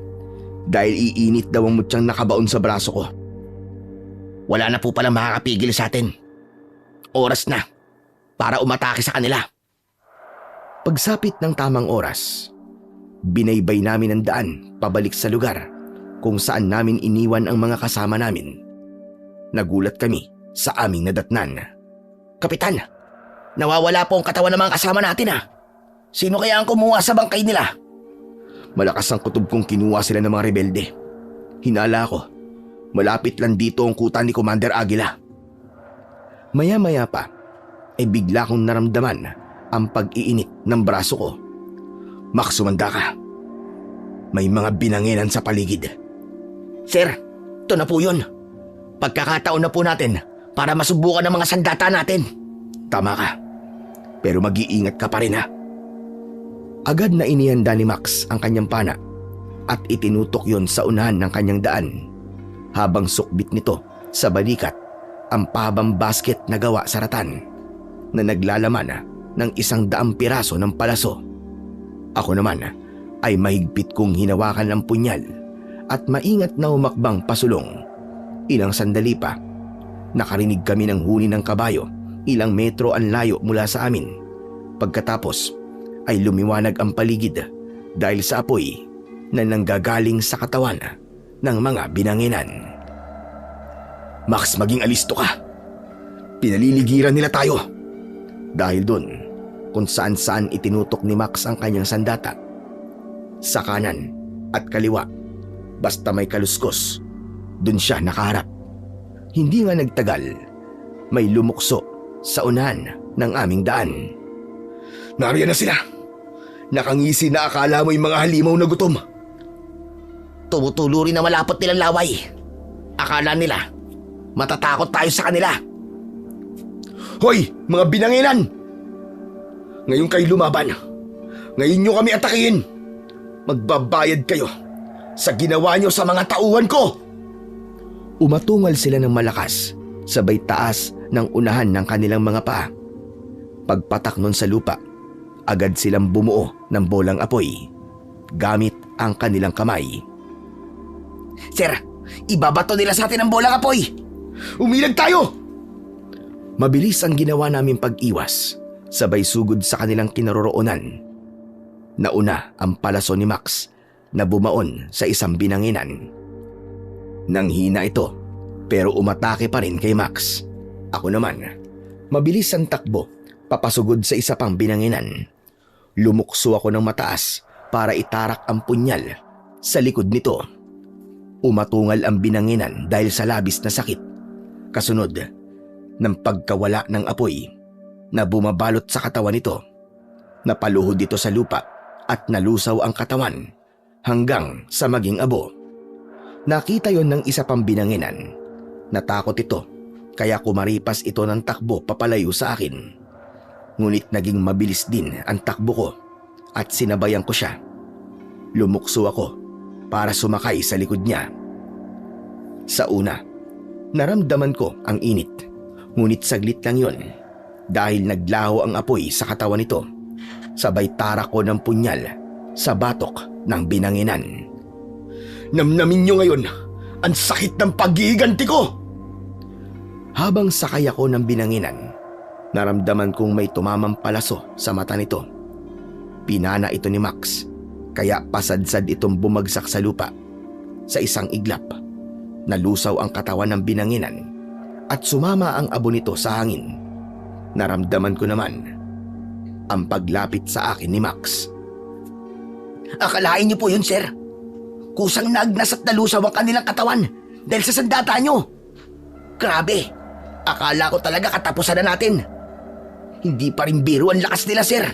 Dahil iinit daw ang mutyang nakabaon sa braso ko. Wala na po palang makakapigil sa atin. Oras na para umatake sa kanila. Pagsapit ng tamang oras, binaybay namin ang daan pabalik sa lugar kung saan namin iniwan ang mga kasama namin. Nagulat kami sa aming nadatnan. Kapitan, nawawala po ang katawan ng mga kasama natin ah. Sino kaya ang kumuha sa bangkay nila? Malakas ang kutob kong kinuha sila ng mga rebelde. Hinala ko, malapit lang dito ang kuta ni Commander Aguila. Maya-maya pa, ay bigla kong naramdaman ang pag-iinit ng braso ko. Max, sumanda ka. May mga binanginan sa paligid. Sir, ito na po yun. Pagkakataon na po natin para masubukan ang mga sandata natin. Tama ka. Pero mag-iingat ka pa rin ha. Agad na inihanda ni Max ang kanyang pana at itinutok yon sa unahan ng kanyang daan habang sukbit nito sa balikat ang pahabang basket na gawa sa ratan na naglalaman ng 100 piraso ng palaso. Ako naman ay mahigpit kong hinawakan ang punyal at maingat na umakbang pasulong. Ilang sandali pa, nakarinig kami ng huni ng kabayo ilang metro ang layo mula sa amin. Pagkatapos ay lumiwanag ang paligid dahil sa apoy na nanggagaling sa katawan ng mga binanginan. Max, maging alisto ka. Pinaliligiran nila tayo. Dahil doon, kung saan-saan itinutok ni Max ang kanyang sandata. Sa kanan at kaliwa, basta may kaluskos, doon siya nakaharap. Hindi nga nagtagal, may lumukso sa unahan ng aming daan. Nariyan na sila. Nakangisi na akala mo yung mga halimaw na gutom. Tumutulo rin na malapot nilang laway. Akala nila, matatakot tayo sa kanila. Hoy, mga binanginan! Ngayon kayo lumaban. Ngayon nyo kami atakihin. Magbabayad kayo sa ginawa nyo sa mga tauhan ko. Umatungal sila ng malakas, sabay taas ng unahan ng kanilang mga paa. Pagpatak nun sa lupa, agad silang bumuo ng bolang apoy gamit ang kanilang kamay. Sir, ibabato nila sa atin ang bolang apoy. Umilag tayo! Mabilis ang ginawa naming pag-iwas, sabay sugod sa kanilang kinaroroonan. Nauna ang palaso ni Max na bumaon sa isang binanginan. Nanghina ito pero umatake pa rin kay Max. Ako naman, mabilis ang takbo papasugod sa isa pang binanginan. Lumukso ako ng mataas para itarak ang punyal sa likod nito. Umatungal ang binanginan dahil sa labis na sakit. Kasunod ng pagkawala ng apoy na bumabalot sa katawan nito. Napaluhod ito sa lupa at nalusaw ang katawan hanggang sa maging abo. Nakita yon ng isa pang binanginan. Natakot ito kaya kumaripas ito ng takbo papalayo sa akin. Ngunit naging mabilis din ang takbo ko at sinabayan ko siya. Lumukso ako para sumakay sa likod niya. Sa una, naramdaman ko ang init. Ngunit saglit lang yon dahil naglaho ang apoy sa katawan nito. Sabay tarak ko ng punyal sa batok ng binanginan. Namnamin niyo ngayon ang sakit ng paghihiganti ko! Habang sakay ako ng binanginan, naramdaman kong may tumamang palaso sa mata nito. Pinana ito ni Max, kaya pasadsad itong bumagsak sa lupa. Sa isang iglap, nalusaw ang katawan ng binanginan at sumama ang abo nito sa hangin. Naramdaman ko naman ang paglapit sa akin ni Max. Akalain niyo po yun, sir. Kusang nagnas at nalusaw ang kanilang katawan dahil sa sandata niyo. Grabe, akala ko talaga katapusan na natin. Hindi pa rin biro ang lakas nila, sir.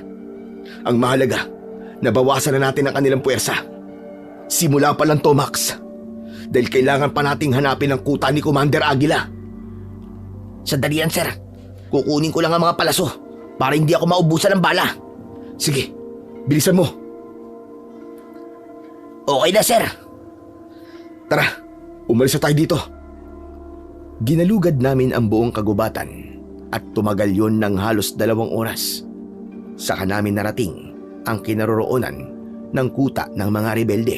Ang mahalaga, nabawasan na natin ang kanilang puwersa. Simula pa lang to, Max. Dahil kailangan pa nating hanapin ang kuta ni Commander Aguila. Sandali yan, sir. Kukunin ko lang ang mga palaso para hindi ako maubusan ng bala. Sige, bilisan mo. Okay na, sir. Tara, umalis na tayo dito. Ginalugad namin ang buong kagubatan at tumagal yon ng halos 2 oras. Saka namin narating ang kinaroroonan ng kuta ng mga rebelde.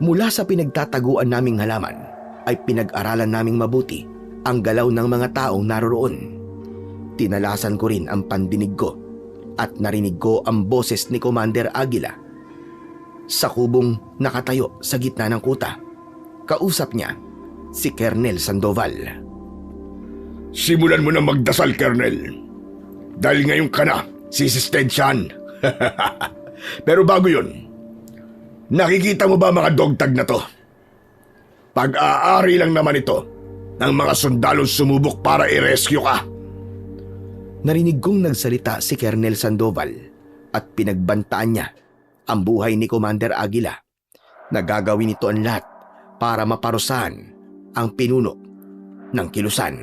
Mula sa pinagtataguan naming halaman ay pinag-aralan naming mabuti ang galaw ng mga taong naroroon. Tinalasan ko rin ang pandinig ko at narinig ko ang boses ni Commander Aguila. Sa kubong nakatayo sa gitna ng kuta, kausap niya si Colonel Sandoval. Simulan mo na magdasal, Colonel. Dahil ngayon ka na, sisistensyahan. Pero bago yun, nakikita mo ba mga dogtag na to? Pag-aari lang naman ito ng mga sundalong sumubok para i-rescue ka. Narinig kong nagsalita si Colonel Sandoval at pinagbantaan niya ang buhay ni Commander Aguila na gagawin ito ang lahat para maparusahan ang pinuno ng kilusan.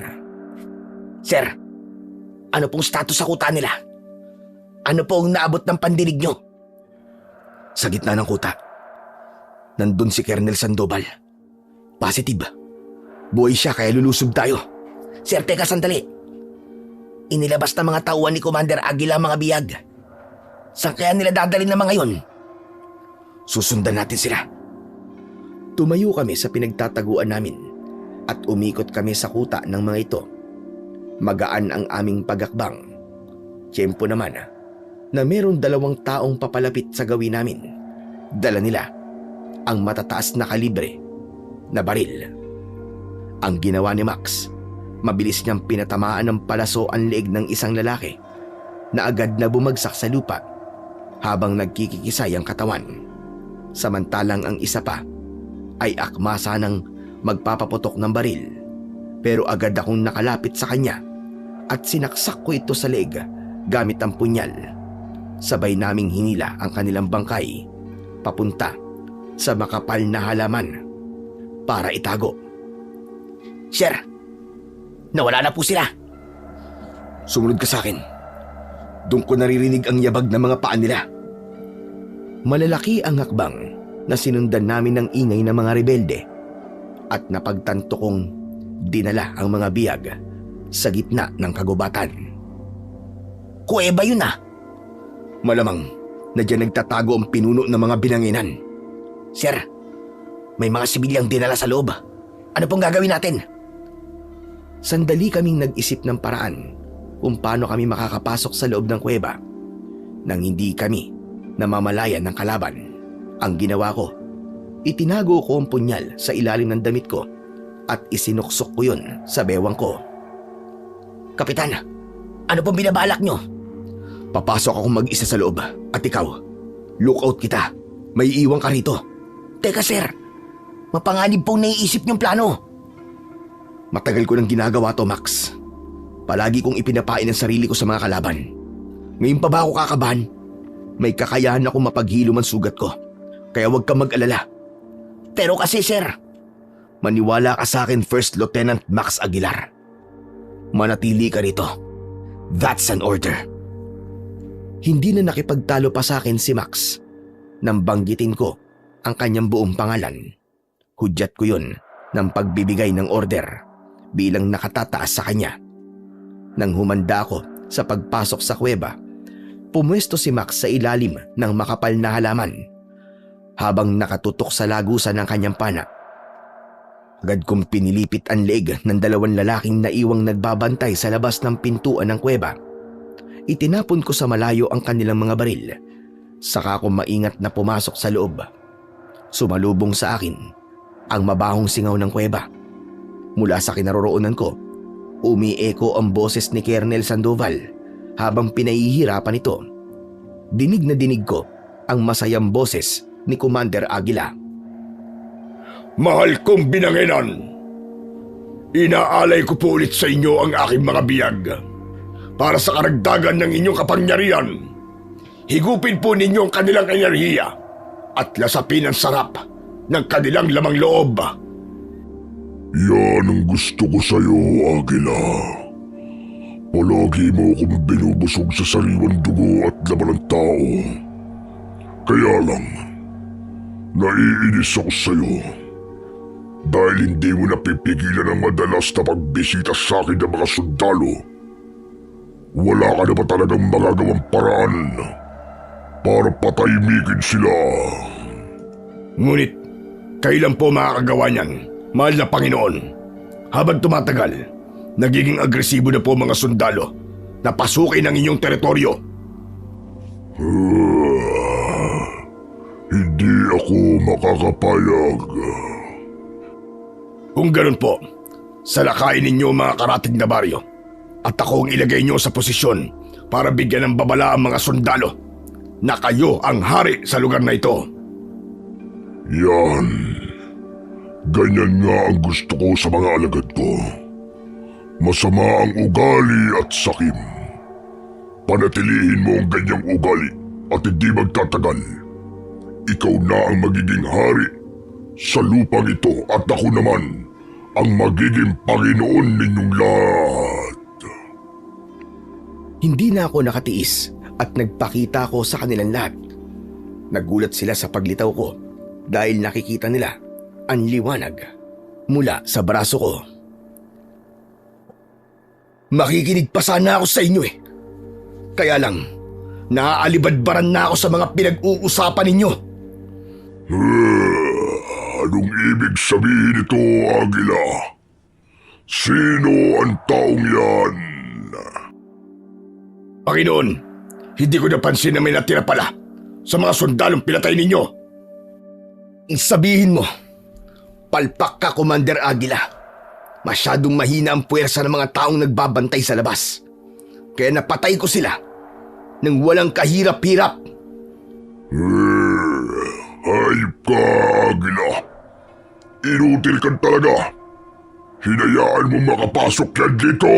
Sir, ano pong status sa kuta nila? Ano pong naabot ng pandinig nyo? Sa gitna ng kuta, nandun si Colonel Sandoval. Positive. Buhay siya kaya lulusob tayo. Sir, teka sandali. Inilabas na mga tauhan ni Commander Aguila ang mga biyag. Saan kaya nila dadalhin na mga yon? Susundan natin sila. Tumayo kami sa pinagtataguan namin at umikot kami sa kuta ng mga ito. Magaan ang aming pagakbang. Tiyempo naman na meron 2 taong papalapit sa gawin namin. Dala nila ang matataas na kalibre na baril. Ang ginawa ni Max, mabilis niyang pinatamaan ng palaso ang leeg ng isang lalaki na agad na bumagsak sa lupa habang nagkikikisay ang katawan. Samantalang ang isa pa ay akmasa ng magpapaputok ng baril, pero agad akong nakalapit sa kanya at sinaksak ko ito sa leeg gamit ang punyal. Sabay naming hinila ang kanilang bangkay papunta sa makapal na halaman para itago. Sir, nawala na po sila. Sumunod ka sa akin. Doon ko naririnig ang yabag ng mga paa nila. Malalaki ang hakbang na sinundan namin ng ingay ng mga rebelde at napagtanto kong dinala ang mga biyag sa gitna ng kagubatan. Kuweba yun ah. Malamang na diyan nagtatago ang pinuno ng mga binanginan. Sir, may mga sibilyang dinala sa loob. Ano pong gagawin natin? Sandali kaming nag-isip ng paraan kung paano kami makakapasok sa loob ng kuweba nang hindi kami namamalayan ng kalaban. Ang ginawa ko, itinago ko ang punyal sa ilalim ng damit ko at isinuksok ko yun sa bewang ko. Kapitan, ano pong binabalak nyo? Papasok ako mag-isa sa loob at ikaw, lookout kita. May iwan ka rito. Teka sir, mapanganib pong naiisip niyong plano. Matagal ko nang ginagawa to, Max. Palagi kong ipinapain ang sarili ko sa mga kalaban. Ngayon pa ba ako kakabahan? May kakayahan akong mapaghilom ang sugat ko. Kaya huwag kang mag-alala. Pero kasi sir, Maniwala ka sa akin, First Lieutenant Max Aguilar. Manatili ka rito. That's an order. Hindi na nakipagtalo pa sa akin si Max nang banggitin ko ang kanyang buong pangalan. Hudyat ko yun ng pagbibigay ng order bilang nakatataas sa kanya. Nang humanda ako sa pagpasok sa kuweba, pumwesto si Max sa ilalim ng makapal na halaman habang nakatutok sa lagusan ng kanyang pana. Agad kong pinilipit ang leeg ng dalawang lalaking naiwang nagbabantay sa labas ng pintuan ng kuweba. Itinapon ko sa malayo ang kanilang mga baril. Saka ko maingat na pumasok sa loob. Sumalubong sa akin ang mabahong singaw ng kuweba. Mula sa kinaroroonan ko, umieko ang boses ni Colonel Sandoval habang pinahihirapan ito. Dinig na dinig ko ang masayang boses ni Commander Aguila. Mahal kong binanginan, inaalay ko po ulit sa inyo ang aking mga biyag. Para sa karagdagan ng inyong kapangyarihan, higupin po ninyo ang kanilang enerhiya at lasapin ang sarap ng kanilang lamang loob. Yan ang gusto ko sa'yo, Aguila. Palagi mo akong binubusog sa sariwang dugo at laman ng tao. Kaya lang, naiinis ako sa'yo. Dahil hindi mo napipigilan ang madalas na pagbisita sa akin ng mga sundalo. Wala ka na ba talagang magagawang paraan para patahimikin sila? Ngunit, kailan po makakagawa niyan, mahal na Panginoon? Habang tumatagal, nagiging agresibo na po mga sundalo na pasukin ang inyong teritoryo. Hindi ako makakapayag. Kung ganun po, salakayin ninyo mga karatig na baryo at ako ang ilagay nyo sa posisyon para bigyan ng babala ang mga sundalo na kayo ang hari sa lugar na ito. Yan. Ganyan nga ang gusto ko sa mga alagad ko. Masama ang ugali at sakim. Panatilihin mo ang ganyang ugali at hindi magtatagal. Ikaw na ang magiging hari sa lupang ito at ako naman ang magiging Panginoon ninyong lahat. Hindi na ako nakatiis at nagpakita ko sa kanilang lahat. Nagulat sila sa paglitaw ko dahil nakikita nila ang liwanag mula sa braso ko. Makikinig pa sana ako sa inyo eh. Kaya lang, naaalibadbaran na ako sa mga pinag-uusapan ninyo. Anong ibig sabihin ito, Aguila? Sino ang taong yan? Panginoon, hindi ko napansin na may natira pala sa mga sundalong pinatay ninyo. Sabihin mo, palpak ka, Commander Aguila. Masyadong mahina ang puwersa ng mga taong nagbabantay sa labas. Kaya napatay ko sila nang walang kahirap-hirap. Hayop ka, Aguila. Inutil ka talaga. Hinayaan mo makapasok yan dito.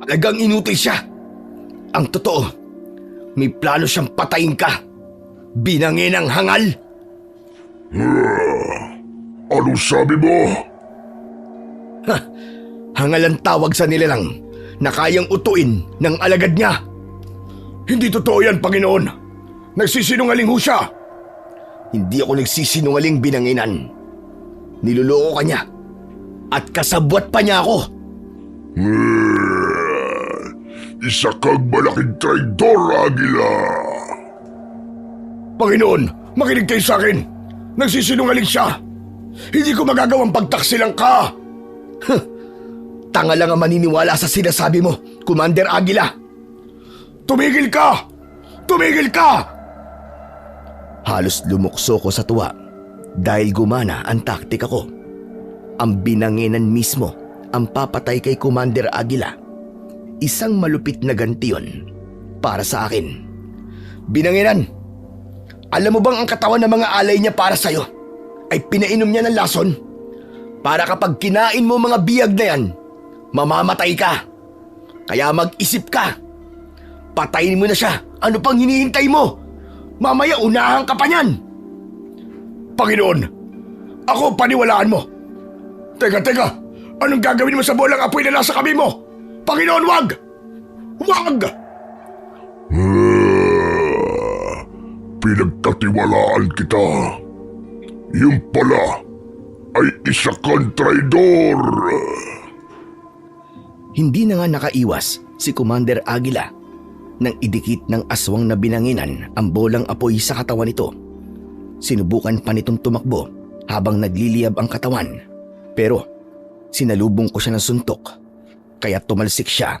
Talagang inutil siya. Ang totoo, may plano siyang patayin ka. Binangin ang hangal. Anong sabi mo? Hangal ang tawag sa nilalang na kayang utuin ng alagad niya. Hindi totoo yan, Panginoon. Nagsisinungaling ho siya. Hindi ako nagsisinungaling, binanginan. Niloloko ka niya at kasabwat pa niya ako. Isa kang malaking traidor, Aguila. Panginoon, makinig kayo sa akin. Nagsisinungaling siya. Hindi ko magagawang pagtaksilang ka. Tanga lang ang maniniwala sa sinasabi mo, Commander Aguila. Tumigil ka! Tumigil ka! Halos lumukso ko sa tuwa dahil gumana ang taktika ko. Ang binanginan mismo ang papatay kay Commander Aguila. Isang malupit na ganti yun para sa akin. Binanginan, alam mo bang ang katawan ng mga alay niya para sa'yo ay pinainom niya ng lason? Para kapag kinain mo mga biyag na yan, mamamatay ka. Kaya mag-isip ka. Patayin mo na siya. Ano pang hinihintay mo? Mamaya unahan ka pa niyan. Panginoon, ako paniwalaan mo. Teka, anong gagawin mo sa bolang apoy na nasa kamay mo? Panginoon, wag! Wag! Pinagkatiwalaan kita. Yung pala ay isa kang traidor. Hindi na nga nakaiwas si Commander Aguila nang idikit ng aswang na binanginan ang bolang apoy sa katawan nito. Sinubukan pa nitong tumakbo habang nagliliyab ang katawan, pero sinalubong ko siya ng suntok, kaya tumalsik siya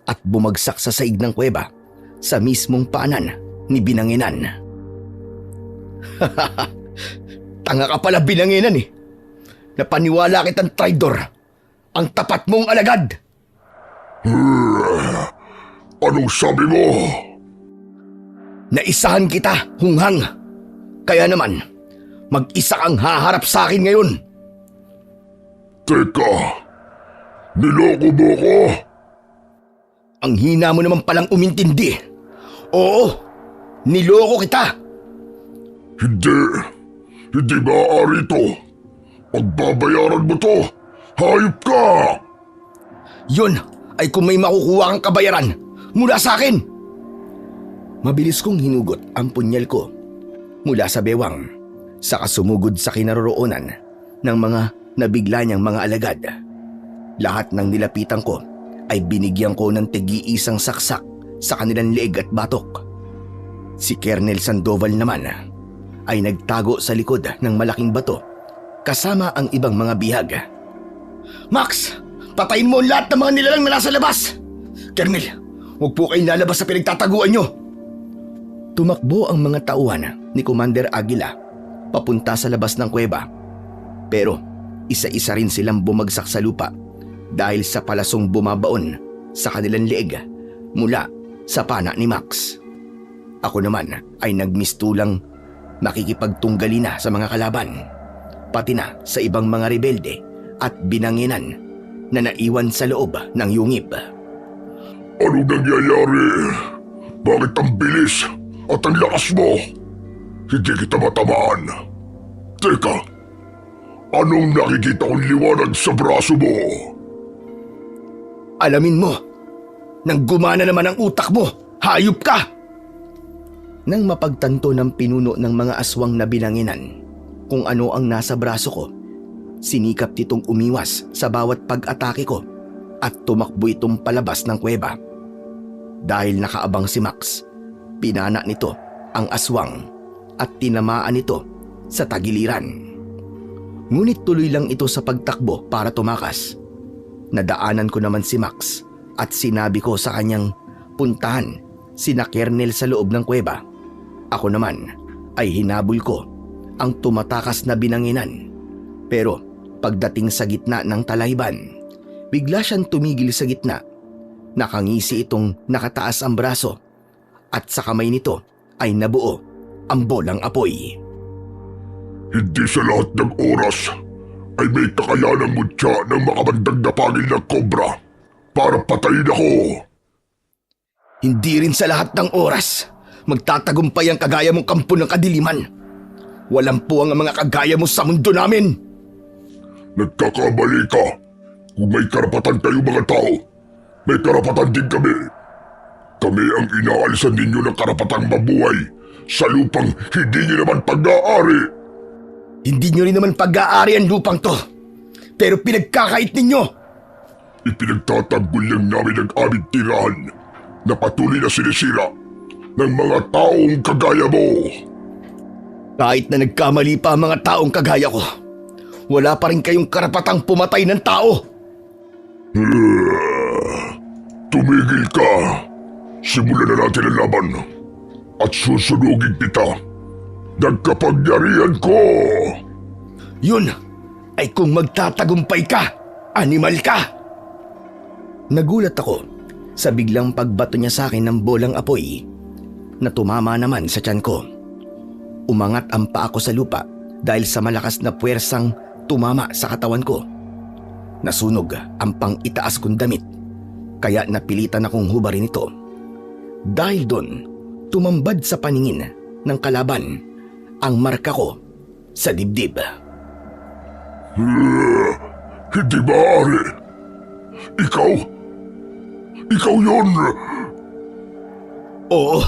at bumagsak sa saig ng kuweba sa mismong paanan ni binanginan. Tanga ka pala, binanginan eh. Napaniwala kitang traidor. Ang tapat mong alagad. Anong sabi mo? Naisahan kita, hunghang. Kaya naman, mag-isa kang haharap sa akin ngayon. Teka, niloko mo ko? Ang hina mo naman palang umintindi. Oo, niloko kita. Hindi maaari ito. Pagbabayaran mo to, hayop ka! Yun ay kung may makukuha kang kabayaran mula sa akin. Mabilis kong hinugot ang punyal ko mula sa bewang, saka sumugod sa kinaroroonan ng mga nabigla niyang mga alagad. Lahat ng nilapitan ko ay binigyan ko ng tigi-isang saksak sa kanilang leeg at batok. Si Colonel Sandoval naman ay nagtago sa likod ng malaking bato kasama ang ibang mga bihag. Max, patayin mo ang lahat ng mga nilalang na nasa labas. Colonel, huwag po kayong lalabas sa pinagtataguan nyo. Tumakbo ang mga tauhan ni Commander Aguila papunta sa labas ng kuweba. Pero isa-isa rin silang bumagsak sa lupa dahil sa palasong bumabaon sa kanilang leeg mula sa pana ni Max. Ako naman ay nagmistulang makikipagtunggali na sa mga kalaban, pati na sa ibang mga rebelde at binanginan na naiwan sa loob ng yungib. Anong nangyayari? Bakit ang bilis at ang lakas mo? Hindi kita matamaan. Teka, anong nakikita kong liwanag sa braso mo? Alamin mo, nang gumana naman ang utak mo, hayop ka! Nang mapagtanto ng pinuno ng mga aswang na binanginan kung ano ang nasa braso ko, sinikap nitong umiwas sa bawat pag-atake ko at tumakbo itong palabas ng kuweba. Dahil nakaabang si Max, pinana nito ang aswang at tinamaan ito sa tagiliran. Ngunit tuloy lang ito sa pagtakbo para tumakas. Nadaanan ko naman si Max at sinabi ko sa kanyang puntahan sina Colonel sa loob ng kuweba. Ako naman ay hinabol ko ang tumatakas na binanginan. Pero pagdating sa gitna ng talahiban, bigla siyang tumigil sa gitna. Nakangisi itong nakataas ang braso at sa kamay nito ay nabuo ang bolang apoy. Hindi sa lahat ng oras ay may kakayanang mutya ng makabandag na pangil na kobra para patayin ako. Hindi rin sa lahat ng oras magtatagumpay ang kagaya mong kampo ng kadiliman. Walang puwang ang mga kagaya mo sa mundo namin. Nagkakamali ka. Kung may karapatan kayo mga tao, may karapatan din kami. Kami ang inaalisan ninyo ng karapatang mabuhay sa lupang hindi nyo naman pag-aari. Hindi nyo rin naman pag-aari ang lupang to. Pero pinagkakait ninyo. Ipinagtatanggol lang namin ang aming tirahan na patuloy na sinisira ng mga taong kagaya mo. Kahit na nagkamali pa ang mga taong kagaya ko, wala pa rin kayong karapatang pumatay ng tao. Tumigil ka. Simulan na natin ang laban. At susunugin kita. Nagkapangyarihan ko. Yun ay kung magtatagumpay ka, animal ka! Nagulat ako sa biglang pagbato niya sa akin ng bolang apoy na tumama naman sa tiyan ko. Umangat ang paa ko sa lupa dahil sa malakas na puwersang tumama sa katawan ko. Nasunog ang pang-itaas kong damit kaya napilitan akong hubarin ito. Dahil doon, tumambad sa paningin ng kalaban ang marka ko sa dibdib. Hindi maaari. Ikaw yun. Oo,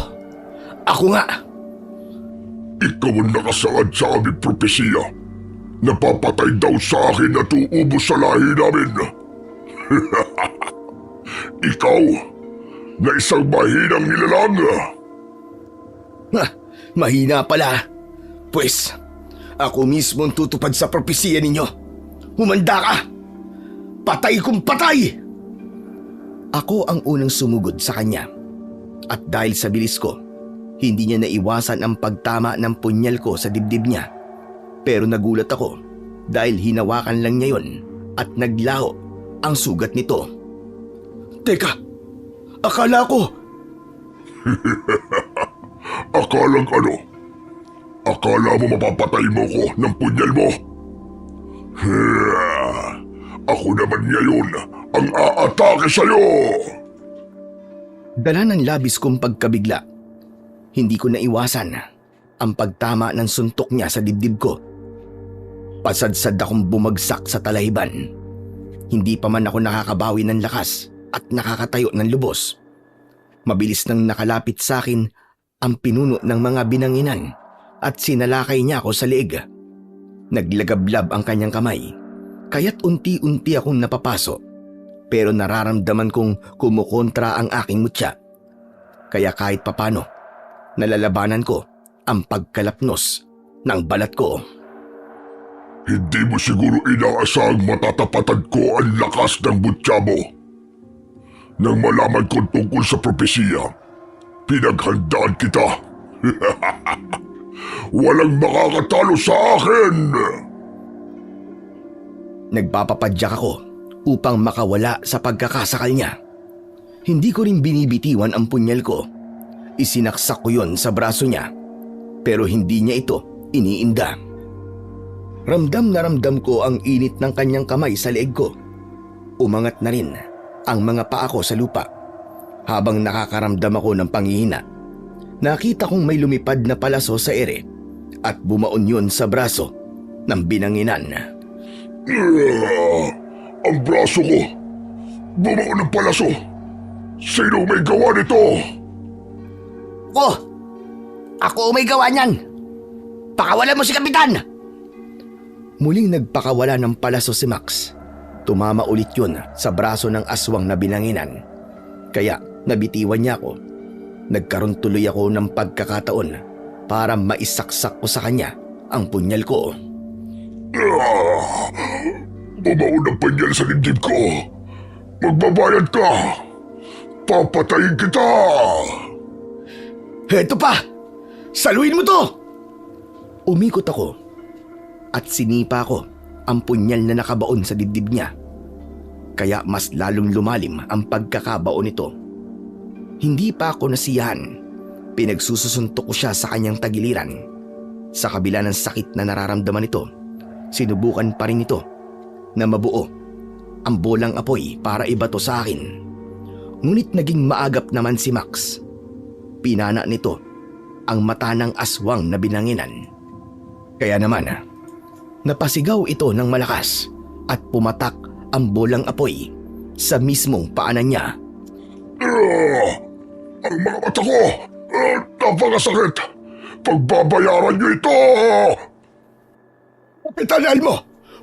ako nga. Ikaw ang nakasaad sa aming propesiya. Napapatay daw sa akin at uubos sa lahi namin. Ikaw na isang mahinang nilalang. Mahina pala. Pues, ako mismo ang tutupad sa propesiya ninyo. Humanda ka! Patay kung patay! Ako ang unang sumugod sa kanya. At dahil sa bilis ko, hindi niya naiwasan ang pagtama ng punyal ko sa dibdib niya. Pero nagulat ako dahil hinawakan lang niya yon at naglaho ang sugat nito. Teka, akala ko... Akalang ano? Akala mo mapapatay mo ko ng punyal mo? Ako naman ngayon ang aatake sa'yo! Dala ng labis kong pagkabigla. Hindi ko naiwasan ang pagtama ng suntok niya sa dibdib ko. Pasadsad akong bumagsak sa talahiban. Hindi pa man ako nakakabawi ng lakas at nakakatayo ng lubos. Mabilis nang nakalapit sa akin ang pinuno ng mga binanginan at sinalakay niya ako sa leeg. Naglagablab ang kanyang kamay, kaya't unti-unti akong napapaso. Pero nararamdaman kong kumukontra ang aking mutya. Kaya kahit papano, nalalabanan ko ang pagkalapnos ng balat ko. Hindi mo siguro inaasahang matatapatan ko ang lakas ng mutya mo. Nang malaman ko tungkol sa propesiya, pinaghandaan kita. Walang makakatalo sa akin! Nagpapapadyak ako upang makawala sa pagkakasakal niya. Hindi ko rin binibitiwan ang punyal ko. Isinaksak ko yon sa braso niya, pero hindi niya ito iniinda. Ramdam na ramdam ko ang init ng kanyang kamay sa leeg ko. Umangat na rin ang mga paa ko sa lupa. Habang nakakaramdam ako ng panghihina, nakita kong may lumipad na palaso sa ere at bumaon yun sa braso ng binanginan. Ang braso ko! Bumaon ng palaso! Sino may gawa nito? Ako may gawa niyan! Pakawalan mo si Kapitan! Muling nagpakawala ng palaso si Max. Tumama ulit yun sa braso ng aswang na binanginan. Kaya nabitiwan niya ako. Nagkaroon tuloy ako ng pagkakataon para maisaksak ko sa kanya ang punyal ko. Bumaon ng punyal sa dibdib ko. Magbabayad ka! Papatayin kita! Heto pa! Saluin mo to! Umikot ako at sinipa ko ang punyal na nakabaon sa dibdib niya. Kaya mas lalong lumalim ang pagkakabaon nito. Hindi pa ako nasiyahan. Pinagsusuntok ko siya sa kanyang tagiliran. Sa kabila ng sakit na nararamdaman nito, sinubukan pa rin ito na mabuo ang bolang apoy para ibato sa akin. Ngunit naging maagap naman si Max. Pinana nito ang mata ng aswang na binanginan. Kaya naman, napasigaw ito ng malakas at pumatak ang bolang apoy sa mismong paanan niya. Ang mga mata ko! Napakasakit! Pagbabayaran niyo ito! Kapitan Elmo,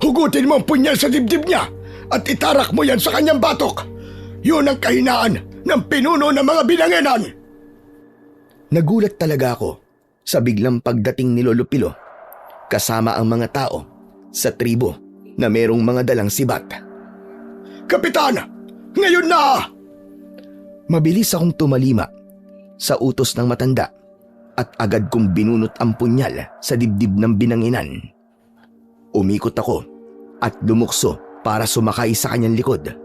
hugutin mo ang punyal sa dibdib niya at itarak mo yan sa kanyang batok. Yun ang kahinaan ng pinuno ng mga binanginan. Nagulat talaga ako sa biglang pagdating ni Lolo Pilo kasama ang mga tao sa tribo na merong mga dalang sibat. Kapitan! Ngayon na! Mabilis akong tumalima sa utos ng matanda at agad kong binunot ang punyal sa dibdib ng binanginan. Umikot ako at lumukso para sumakay sa kanyang likod.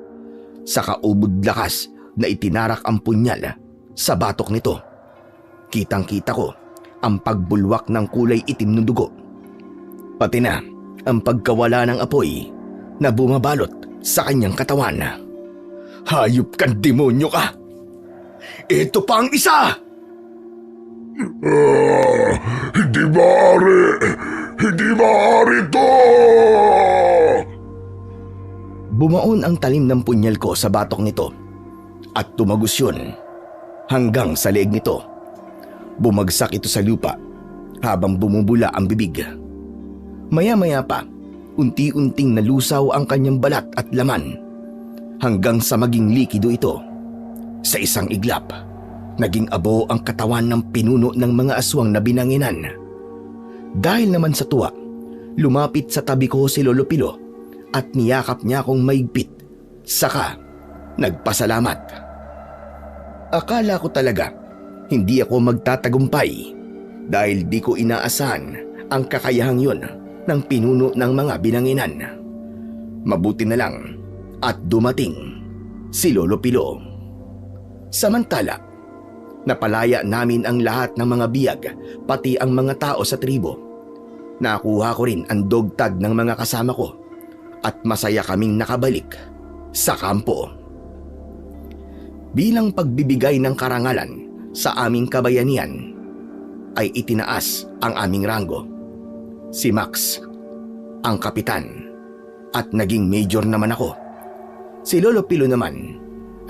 Sa kaubod lakas na itinarak ang punyal sa batok nito. Kitang-kita ko ang pagbulwak ng kulay itim ng dugo. Pati na ang pagkawala ng apoy na bumabalot sa kanyang katawan. Hayop kang demonyo ka! Ito pa ang isa! Hindi maaari! Hindi maaari to! Bumaon ang talim ng punyal ko sa batok nito at tumagos yun hanggang sa leeg nito. Bumagsak ito sa lupa habang bumubula ang bibig. Maya-maya pa, unti-unting nalusaw ang kanyang balat at laman hanggang sa maging likido ito. Sa isang iglap, naging abo ang katawan ng pinuno ng mga aswang na binanginan. Dahil naman sa tuwa, lumapit sa tabi ko si Lolo Pilo at niyakap niya akong maigpit, saka nagpasalamat. Akala ko talaga hindi ako magtatagumpay dahil di ko inaasahan ang kakayahang yun ng pinuno ng mga binanginan. Mabuti na lang at dumating si Lolo Pilo. Samantala, napalaya namin ang lahat ng mga biyag pati ang mga tao sa tribo. Nakuha ko rin ang dog tag ng mga kasama ko at masaya kaming nakabalik sa kampo. Bilang pagbibigay ng karangalan sa aming kabayanihan, ay itinaas ang aming ranggo. Si Max, ang kapitan, at naging major naman ako. Si Lolo Pilo naman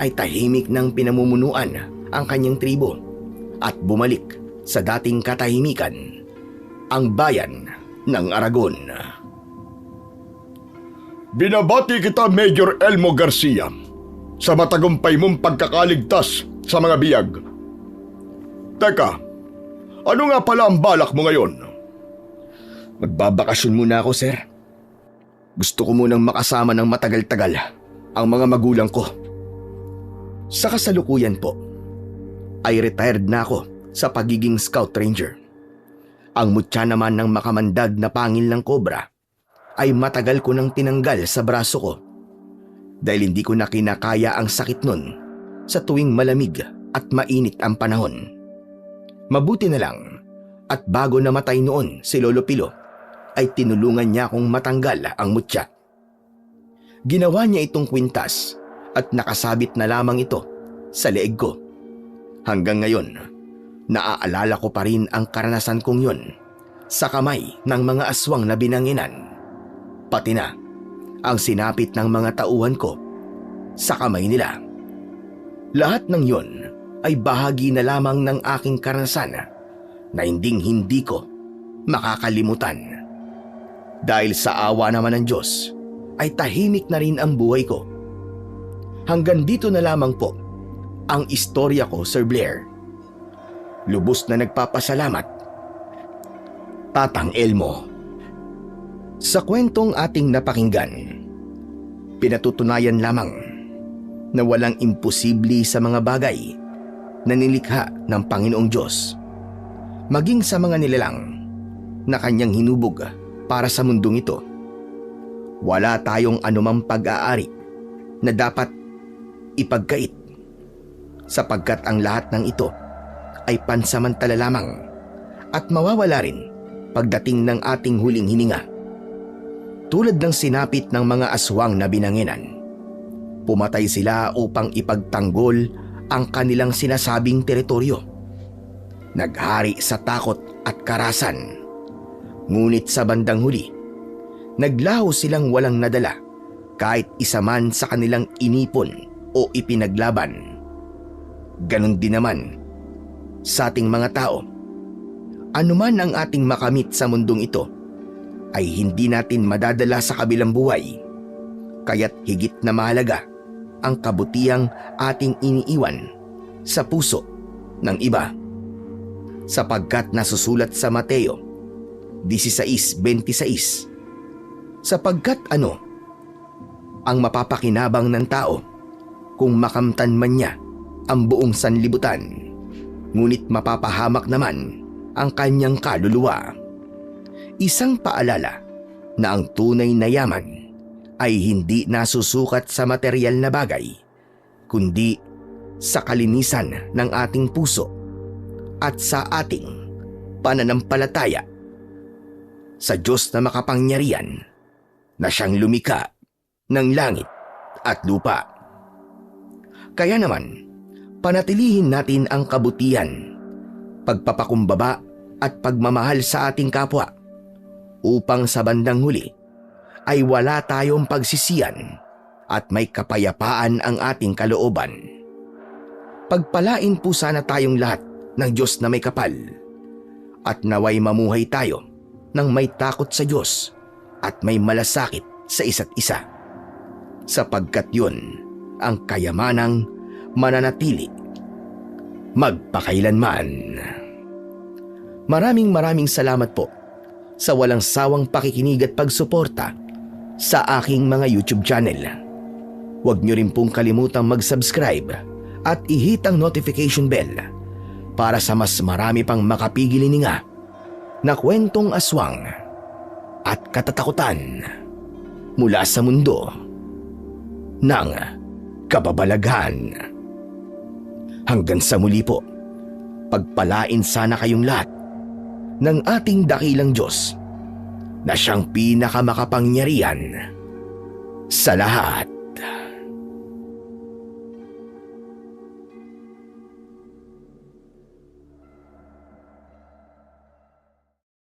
ay tahimik ng pinamumunuan ang kanyang tribo at bumalik sa dating katahimikan, ang bayan ng Aragon. Binabati kita, Major Elmo Garcia, sa matagumpay mong pagkakaligtas sa mga biyag. Teka, ano nga pala ang balak mo ngayon? Magbabakasyon muna ako, sir. Gusto ko munang makasama ng matagal-tagal ang mga magulang ko. Sa kasalukuyan po, ay retired na ako sa pagiging scout ranger. Ang mutya naman ng makamandag na pangil ng kobra ay matagal ko nang tinanggal sa braso ko dahil hindi ko na kinakaya ang sakit nun sa tuwing malamig at mainit ang panahon. Mabuti na lang at bago namatay noon si Lolo Pilo ay tinulungan niya akong matanggal ang mutya. Ginawa niya itong kwintas at nakasabit na lamang ito sa leeg ko. Hanggang ngayon, naaalala ko pa rin ang karanasan kong yun sa kamay ng mga aswang na binanginan. Pati na ang sinapit ng mga tauhan ko sa kamay nila. Lahat ng yun ay bahagi na lamang ng aking karanasan na hindi ko makakalimutan. Dahil sa awa naman ng Diyos ay tahimik na rin ang buhay ko. Hanggang dito na lamang po ang istorya ko, Sir Blair. Lubos na nagpapasalamat, Tatang Elmo. Sa kwentong ating napakinggan, pinatutunayan lamang na walang imposible sa mga bagay na nilikha ng Panginoong Diyos, maging sa mga nilalang na kanyang hinubog para sa mundong ito. Wala tayong anumang pag-aari na dapat ipagkait sapagkat ang lahat ng ito ay pansamantala lamang at mawawala rin pagdating ng ating huling hininga. Tulad ng sinapit ng mga aswang na binanginan, pumatay sila upang ipagtanggol ang kanilang sinasabing teritoryo. Naghari sa takot at karasan, ngunit sa bandang huli, naglaho silang walang nadala kahit isa man sa kanilang inipon o ipinaglaban. Ganon din naman sa ating mga tao. Anuman ang ating makamit sa mundong ito, ay hindi natin madadala sa kabilang buhay. Kaya't higit na mahalaga ang kabutihang ating iniiwan sa puso ng iba. Sapagkat nasusulat sa Mateo 16:26, sapagkat ang mapapakinabang ng tao kung makamtan man niya ang buong sanlibutan, ngunit mapapahamak naman ang kanyang kaluluwa. Isang paalala na ang tunay na yaman ay hindi nasusukat sa materyal na bagay, kundi sa kalinisan ng ating puso at sa ating pananampalataya sa Diyos na makapangyarihan na siyang lumikha ng langit at lupa. Kaya naman, panatilihin natin ang kabutihan, pagpapakumbaba at pagmamahal sa ating kapwa upang sa bandang huli ay wala tayong pagsisiyan at may kapayapaan ang ating kalooban. Pagpalain po sana tayong lahat ng Diyos na may kapal at naway mamuhay tayo ng may takot sa Diyos at may malasakit sa isa't isa, sapagkat yun ang kayamanang mananatili magpakailanman. Maraming salamat po sa walang sawang pakikinig at pagsuporta sa aking mga YouTube channel. Huwag niyo rin pong kalimutang mag-subscribe at i-hit ang notification bell para sa mas marami pang makapigil-hininga na kwentong aswang at katatakutan mula sa mundo ng kababalaghan. Hanggang sa muli po, pagpalain sana kayong lahat ng ating dakilang Diyos na siyang pinakamakapangyarihan sa lahat.